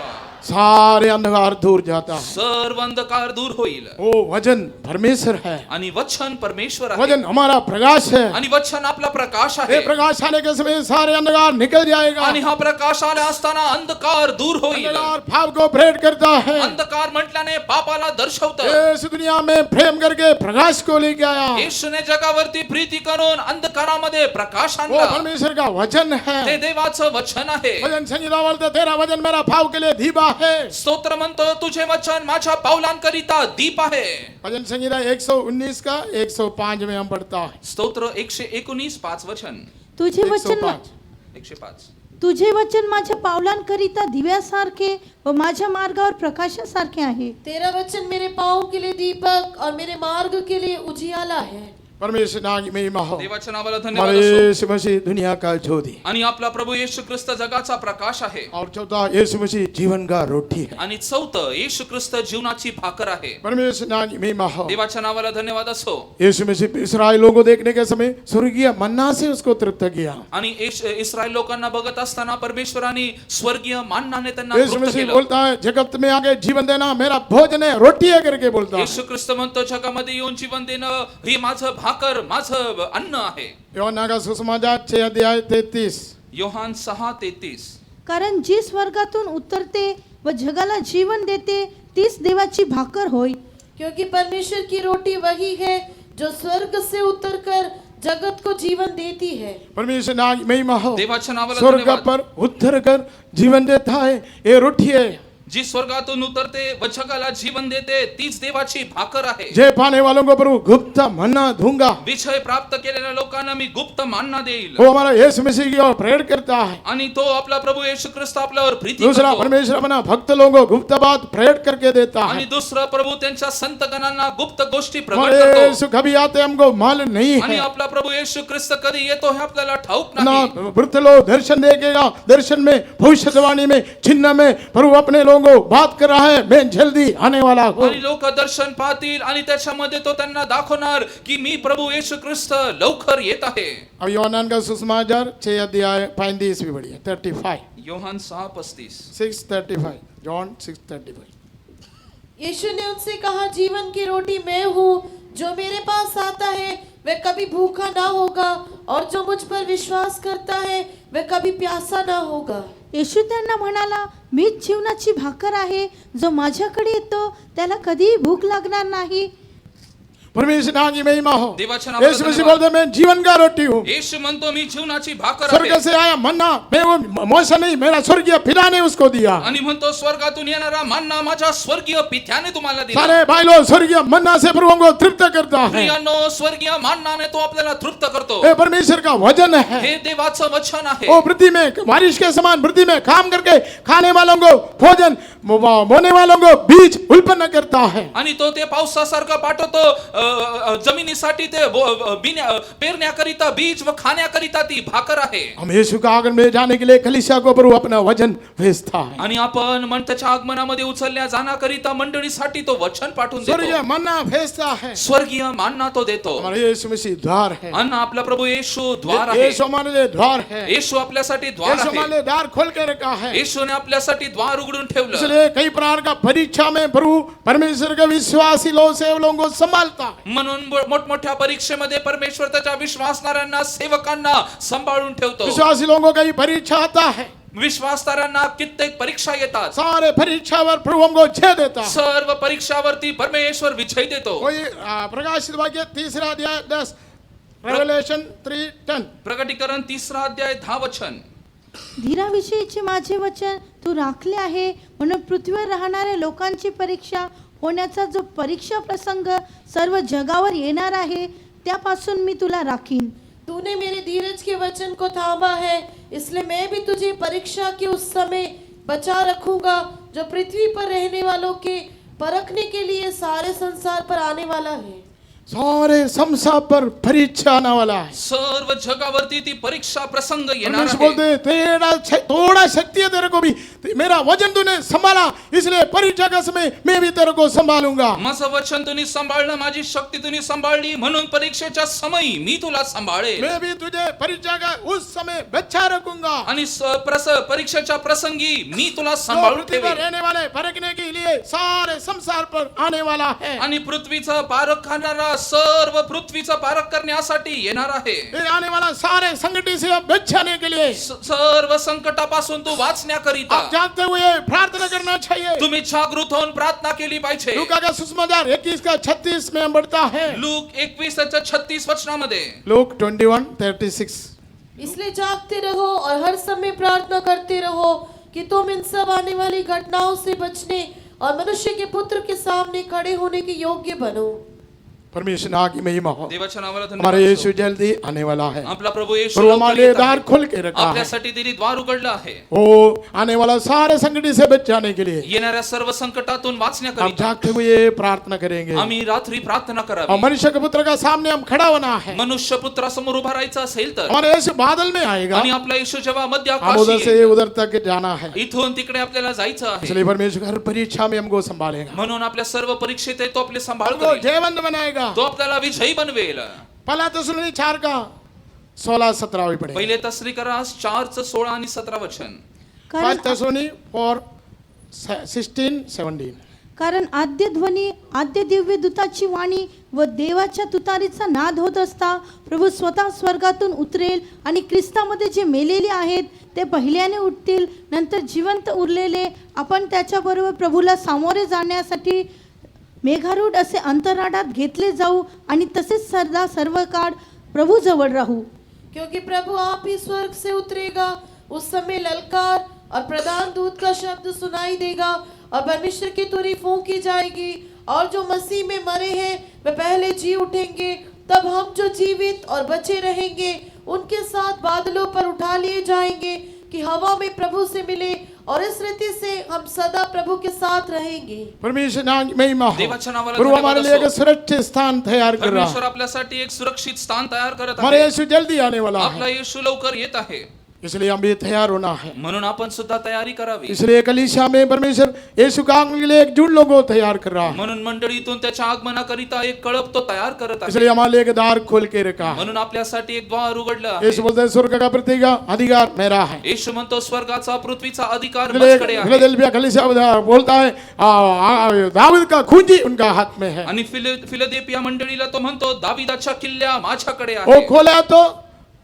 सारे अंधकार दूर जाता है। सर्व अंधकार दूर होईल। वो वचन परमेश्वर है। आणि वचन परमेश्वर आहे। वचन हमारा प्रकाश है। आणि वचन आपला प्रकाश ये आहे। प्रकाश आने के समय सारे अंधकार निकल जाएगा। आणि हा प्रकाश आला असताना अंधकार दूर होईल। अंधकार पाप को प्रेरित करता है। अंधकार म्हटल्याने पापाला दर्शवतं। इस दुनिया में प्रेम करके प्रकाश को लेके आया। येशूने जगावरती प्रीती करून अंधकारामध्ये प्रकाश वो आणला। परमेश्वर का वचन है। ते देवाचं वचन आहे। वचन संगीता बोलते तेरा वचन मेरा पाव के लिए दीपा है। स्तोत्र म्हणतो तुझे वचन माझ्या पावलांकरिता दीप आहे। भजन संगीता 119 का 105 में हम पढ़ता है। स्तोत्र 119 5 वचन। तुझे वचन 105। 105। तुझे वचन माझ्या पावलांकरिता दिव्यासारखे व माझ्या मार्गावर प्रकाशासारखे आहे। तेरा वचन मेरे पाँव के लिए दीपक और मेरे मार्ग के लिए उजियाला है। परमेश्वर नाम की महिमा हो। देवाच्या नावाला हमारे धन्यवाद असो। यीशु मसीह दुनिया का ज्योति। आणि आपला प्रभू येशू ख्रिस्त जगाचा प्रकाश आहे। और चौथा यीशु मसीह जीवन का रोटी है। आणि चौथं येशू ख्रिस्त जीवनाची भाकर आहे। परमेश्वर नाम की महिमा हो। देवाच्या नावाला धन्यवाद असो। यीशु मसीह इस्राएलियों को देखने के समय स्वर्गीय मन्ना से उसको तृप्त किया। आणि इस्रायल लोकांना बघत असताना परमेश्वराने स्वर्गीय माननाने त्यांना यीशु तृप्त मसीह केलं। बोलता है जगत में आके जीवन देना मेरा भोजन है, रोटी है करके बोलता है। येशू ख्रिस्त म्हणतो जगामध्ये येऊन जीवन देणं ही माझं भाकर माझं अन्न आहे। योना का सुसमाचार 6:33। योहान 6:33। कारण जी स्वर्गातून उतरते व जगाला जीवन देते तीच देवाची भाकर होय। क्योंकि परमेश्वर की रोटी वही है जो स्वर्ग से उतरकर जगत को जीवन देती है। परमेश्वर नाम की महिमा हो। देवाच्या नावाला स्वर्ग धन्यवाद। पर उतर कर जीवन देता है, ये रोटी है। जी स्वर्गातून उतरते व जगाला जीवन देते तीच देवाची भाकर आहे. जे पाने वालों को प्रभु गुप्त मन्ना दूंगा. विजय प्राप्त केलेल्या लोकांना मी गुप्त मानना देईल. वो हमारा यीशु मसीह की ओर प्रेयर करता है. आणि तो आपला प्रभु येशू ख्रिस्त आपल्यावर प्रीती दूसरा करतो. परमेश्वर अपना भक्त लोगों को गुप्त बात प्रेयर करके देता आणि है. दुसरा प्रभु त्यांच्या संतगणांना गुप्त गोष्टी प्रगट हमारे करतो. यीशु कभी आते हमको मालूम नहीं आणि है आपला प्रभु येशू ख्रिस्त कधी येतो हे आपल्याला ठाऊक ना. नाही. वृद्ध लोग दर्शन देखेगा, दर्शन में भविष्यवाणी में चिन्ह में प्रभु अपने लोगों को बात कर रहा है, मैं जल्दी आने वाला हूँ. आणि लोक दर्शन पाहतील आणि त्याच्यामध्ये तो त्यांना दाखवणार की मी प्रभु येशू ख्रिस्त लवकर येत आहे. अब योहन्ना का सुसमाचार 6 अध्याय 35 भी बढ़िया 35 योहान 6:35. 6:35 जॉन 6:35. यीशु ने उनसे कहा, जीवन की रोटी मैं हूँ, जो मेरे पास आता है वह कभी भूखा ना होगा और जो मुझ पर विश्वास करता है वह कभी प्यासा ना होगा. येशू त्यांना म्हणाला, मीच जीवनाची भाकर आहे, जो माझ्याकडे येतो त्याला कधीही भूक लागणार नाही. परमेश्वर नाम की महिमा हो. देवाच्या नावाला यीशु मसीह धन्यवाद. बोलते मैं जीवन का रोटी हूँ. येशू म्हणतो मी जीवनाची भाकर स्वर्ग आहे. से आया मन्ना मैं वो मौसम नहीं, मेरा स्वर्गीय पिता ने उसको दिया. आणि म्हणतो स्वर्गातून येणारा मन्ना माझ्या स्वर्गीय पित्याने तुम्हाला दिला. सारे भाई लोग स्वर्गीय मन्ना से प्रभु को तृप्त करता है. प्रियानो स्वर्गीय मन्नाने तो आपल्याला तृप्त करतो. ये परमेश्वर का वचन है. हे देवाचं वचन आहे. वो वृद्धि में बारिश के समान वृद्धि में काम करके खाने वालों को भोजन, बोने वालों को बीज उत्पन्न करता है. आणि तो ते पावसासारखं पाठवतो जमिनीसाठी ते पेरण्याकरिता बीज व खाण्याकरिता ती भाकर आहे. हम यीशु का आगमन में जाने के लिए कलीसिया को प्रभु अपना वचन भेजता है. आणि आपण त्याच्या आगमनामध्ये उचलल्या जाण्याकरिता मंडळीसाठी तो वचन पाठवून स्वर्गीय देतो. मन्ना भेजता है. स्वर्गीय मानना तो देतो. हमारे यीशु मसीह द्वार है. अन्न आपला प्रभु येशू द्वार आहे. यीशु हमारे लिए द्वार है. येशू आपल्यासाठी द्वार यीशु हमारे आहे. लिए द्वार खोल के रखा है. येशूने आपल्यासाठी द्वार उघडून ठेवलं. इसलिए कई प्रकार का परीक्षा में प्रभु परमेश्वर के विश्वासी लोग से लोगों को संभालता है. म्हणून मोठमोठ्या परीक्षेमध्ये परमेश्वर त्याच्या विश्वासणाऱ्यांना सेवकांना सांभाळून ठेवतो. विश्वासी लोगों का ही परीक्षा आता है. विश्वासणाऱ्यांना कित्येक परीक्षा येतात. सारे परीक्षावर प्रभु हमको जय देता है. सर्व परीक्षावरती परमेश्वर विजय देतो. कोई प्रकाशित वाक्य 3 अध्याय 10 रेवलेशन 3:10. प्रकटीकरण 3 अध्याय 10 वचन. धीराविषयीचे माझे वचन तू राखले आहे, म्हणून पृथ्वीवर राहणाऱ्या लोकांची परीक्षा होण्याचा जो परीक्षा प्रसंग सर्व जगावर येणार आहे त्यापासून मी तुला राखीन. तूने मेरे धीरज के वचन को थामा है, इसलिए मैं भी तुझे परीक्षा के उस समय बचा रखूंगा जो पृथ्वी पर रहने वालों के परखने के लिए सारे संसार पर आने वाला है. सारे संसार पर परीक्षा आने वाला है. सर्व जगावरती ती परीक्षा प्रसंग येणार परमेश्वर आहे. बोलते थोड़ा शक्ति है तेरे को भी, मेरा वचन तूने संभाला, इसलिए परीक्षा का समय मैं भी तेरे को संभालूंगा. माझं वचन तुम्ही सांभाळलं, माझी शक्ती तुम्ही सांभाळली, म्हणून परीक्षेच्या समयी मी तुला सांभाळेल. मैं भी तुझे परीक्षा का उस समय बचा रखूंगा. आणि परीक्षेच्या प्रसंगी मी तुला जो सांभाळून पृथ्वी पर ठेवेल. रहने वाले परखने के लिए सारे संसार पर आने वाला है. आणि पृथ्वीचा पारख करणारा सर्व पृथ्वीचा पारख करण्यासाठी येणार आहे. ये आने वाला सारे संकट से बचाने के लिए सर्व संकटापासून तू वाचण्याकरिता आप जानते हुए प्रार्थना करना चाहिए. तुम्ही जागृत होऊन प्रार्थना केली पाहिजे. लूका का सुसमाचार 21 का 36 में बढ़ता है. लूक 21:36 वचनामध्ये. लूक 21:36. इसलिए जागते रहो और हर समय प्रार्थना करते रहो कि तुम इन सब आने वाली घटनाओं से बचने और मनुष्य के पुत्र के सामने खड़े होने के योग्य बनो. परमेश्वर नाम की महिमा हो. देवाच्या नावाला हमारे धन्यवाद यीशु असो. जल्दी आने वाला है. आपला प्रभु येशू प्रभु लवकर हमारे येत आहे. द्वार खोल के रखा है. आपल्यासाठी तिने द्वार उघडलं आहे. वो आने वाला सारे संकट से बचाने के लिए येणाऱ्या सर्व संकटातून हम वाचण्याकरिता जागते हुए प्रार्थना करेंगे. आम्ही रात्री प्रार्थना और करावी. मनुष्य के पुत्र का सामने हम खड़ा होना है. मनुष्य पुत्रासमोर उभा राहायचं असेल तर, हमारे यीशु बादल में आएगा. आणि आपला येशू जेव्हा मध्य हम आकाशी उधर से येईल, उधर तक जाना है. इथून तिकडे आपल्याला जायचं आहे. इसलिए परमेश्वर हर परीक्षा में हमको संभालेगा. म्हणून आपल्या सर्व परीक्षेत तो आपले सांभाळ हमको करेल. जयवंत बनाएगा. तो आपल्याला विजयी बनवेल. पहला थिस्सलुनी 4 का 16-17 भी पढ़ेगा. पहिले तसरीकरास 4:16 आणि 17 वचन. कारण 5 थिस्सलुनी 4:16-17. कारण आद्य ध्वनी, आद्य दिव्य दूताची वाणी व देवाच्या तुतारीचा नाद होत असता प्रभू स्वतः स्वर्गातून उतरेल आणि ख्रिस्तामध्ये जे मेलेले आहेत ते पहिल्याने उठतील. नंतर जिवंत उरलेले आपण त्याच्याबरोबर प्रभूला सामोरे जाण्यासाठी मेघारूढ असे अंतराळात घेतले जाऊ आणि तसेच सदा सर्व काळ प्रभू जवळ राहू. क्योंकि प्रभु आप ही स्वर्ग से उतरेगा, उस समय ललकार और प्रधान दूत का शब्द सुनाई देगा और परमेश्वर की तुरही फूंकी जाएगी और जो मसीह में मरे हैं वे पहले जी उठेंगे। तब हम जो जीवित और बचे रहेंगे उनके साथ बादलों पर उठा लिए जाएंगे कि हवा में प्रभु से मिले और इस रीति से हम सदा प्रभु के साथ रहेंगे। परमेश्वर नाम की महिमा हो। देवाच्या नावाला प्रभु हमारे लिए धन्यवाद एक सुरक्षित स्थान तैयार कर रहा परमेश्वर है। आपल्यासाठी एक सुरक्षित स्थान तयार करत हमारे आहे यीशु जल्दी आने वाला आपला है, येशू लवकर येत आहे इसलिए हम भी तैयार होना है। म्हणून आपण सुद्धा तयारी करावी इसलिए कलीसिया में परमेश्वर यीशु का आगमन के लिए एक झुंड लोगों को तैयार कर रहा है। म्हणून मंडळीतून त्याच्या आगमनाकरिता एक कळप तो तयार करत आहे इसलिए हमारे लिए एक द्वार खोल के रखा है। म्हणून आपल्यासाठी एक द्वार उघडलं आहे यीशु बोलते हैं स्वर्ग का अधिकार मेरा है। येशू म्हणतो स्वर्गाचा पृथ्वीचा अधिकार इसलिए माझ्याकडे आहे फिलडेल्फिया कलीसिया बोलता है दाऊद का कुंजी उनका हाथ में है, आणि फिलदेल्फिया मंडळीला तो म्हणतो दाविदाच्या किल्ल्या माझ्याकडे वो आहे खोला तो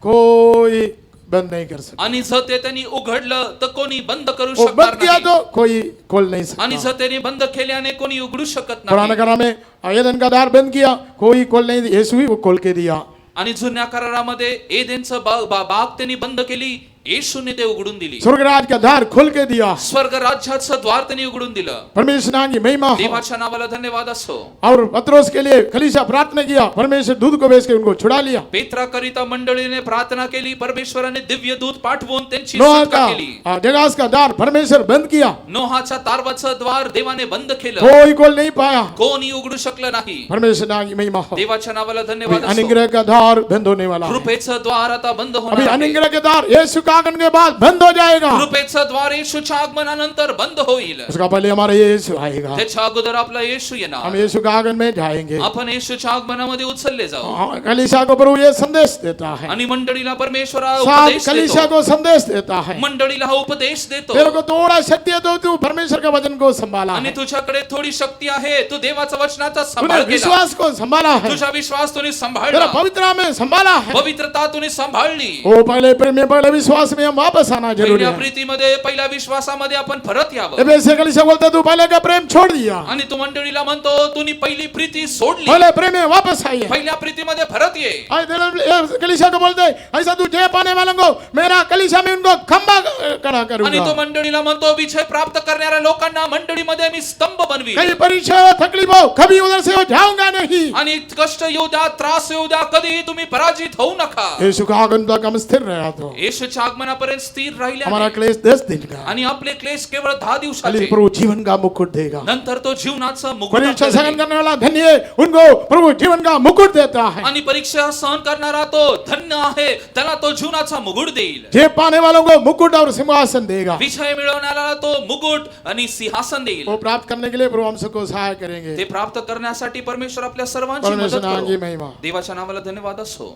कोई बंद नहीं कर सकता, आणि जर ते त्यांनी उघडलं तर कोणी बंद करू वो शकणार बंद किया नाही तो कोई खोल नहीं सकता। आणि जर त्यांनी बंद केल्याने कोणी उघडू शकत पुराने नाही करार में एदन का द्वार बंद किया, कोई खोल नहीं, यीशु ही वो खोल के दिया। आणि जुन्या करारामध्ये एदेनचं बाग त्यांनी बंद केली येशूने ते उघडून दिली स्वर्ग राज का द्वार खोल के दिया। स्वर्ग राज्याचं द्वार त्यांनी उघडून दिलं परमेश्वर नाम की महिमा हो। देवाच्या नावाला धन्यवाद असो और पत्रोस के लिए कलीसिया प्रार्थना किया, परमेश्वर दूध को भेज के उनको छुड़ा लिया। पेत्राकरिता मंडळीने प्रार्थना केली परमेश्वराने दिव्य दूत पाठवून त्यांची नोहा सुटका केली का जगास का द्वार परमेश्वर बंद किया, नोहाच्या तारवाचं द्वार देवाने बंद केलं कोई खोल नहीं पाया। कोणी उघडू शकलं नाही परमेश्वर नाम की महिमा हो। देवाच्या नावाला अभी धन्यवाद असो अनुग्रह का द्वार बंद होने वाला है। कृपेचं द्वार आता बंद अभी होणार आहे. अनुग्रह के द्वार यीशु का आगमन के बाद बंद हो जाएगा। कृपेचं द्वार येशूच्या आगमनानंतर बंद होईल उसका पहले हमारा यीशु आएगा, त्याच्या अगोदर आपला येशू हम येणार यीशु का आगमन में जाएंगे। आपण येशूच्या आगमनामध्ये उचलले जाऊ कलीसिया को प्रभु ये संदेश देता है, आणि मंडळीला परमेश्वर हा साथ उपदेश कलीसिया देतो को संदेश देता है। मंडळीला हा उपदेश देतो तेरे को थोड़ा शक्ति है तो तू परमेश्वर का वचन को संभाला आणि है, तुझ्याकडे थोडी शक्ती आहे तू देवाचा वचनाचा तूने सांभाळ केला विश्वास को संभाला है, तुझा विश्वास तुम्ही तेरा सांभाळला पवित्र में संभाला है। पवित्रता तुम्ही सांभाळली वो पहले प्रेम में पहले विश्वास में हम वापस आना जरूरी पहिल्या है। प्रीतीमध्ये पहिल्या विश्वासामध्ये आपण परत यावं एफेसी कलीसिया बोलता है तू पहले का प्रेम छोड़ दिया, आणि तू मंडळीला म्हणतो तुम्ही पहिली प्रीती सोडली पहले प्रेम में वापस आइए। पहिल्या प्रीतीमध्ये परत ये कलीसिया को बोलते हैं ऐसा तू जय पाने वालों को मेरा कलीसिया में उनको खंबा खड़ा आणि करूंगा। तो मंडळीला म्हणतो विजय प्राप्त करणाऱ्या लोकांना मंडळीमध्ये मी स्तंभ बनवी कहीं परीक्षा हो तकलीफ हो कभी उधर से हो जाऊंगा नहीं। आणि कष्ट येऊ द्या त्रास येऊ द्या कधी तुम्ही पराजित होऊ नका यीशु का आगमन तक हम स्थिर रहा तो येशूच्या आगमनापर्यंत स्थिर हमारा राहिल्या क्लेश 10 दिन का, आणि आपले क्लेश केवळ 10 खाली दिवसाचे प्रभु जीवन का मुकुट देगा। नंतर तो जीवनाचं मुकुट परीक्षा आपल्याला सहन देईल. करने वाला धन्य है, उनको प्रभु जीवन का मुकुट देता है। आणि परीक्षा सहन करणारा तो धन्य आहे त्याला तो जीवनाचा मुकुट देईल जय पाने वालों को मुकुट और सिंहासन देगा। विजय मिळवणाऱ्याला तो मुकुट आणि सिंहासन देईल वो प्राप्त करने के लिए प्रभु हम सबको सहाय करेंगे। ते प्राप्त करण्यासाठी परमेश्वर आपल्या सर्वांची परमेश्वर मदत नाम की करो महिमा। देवाच्या नावाला धन्यवाद असो।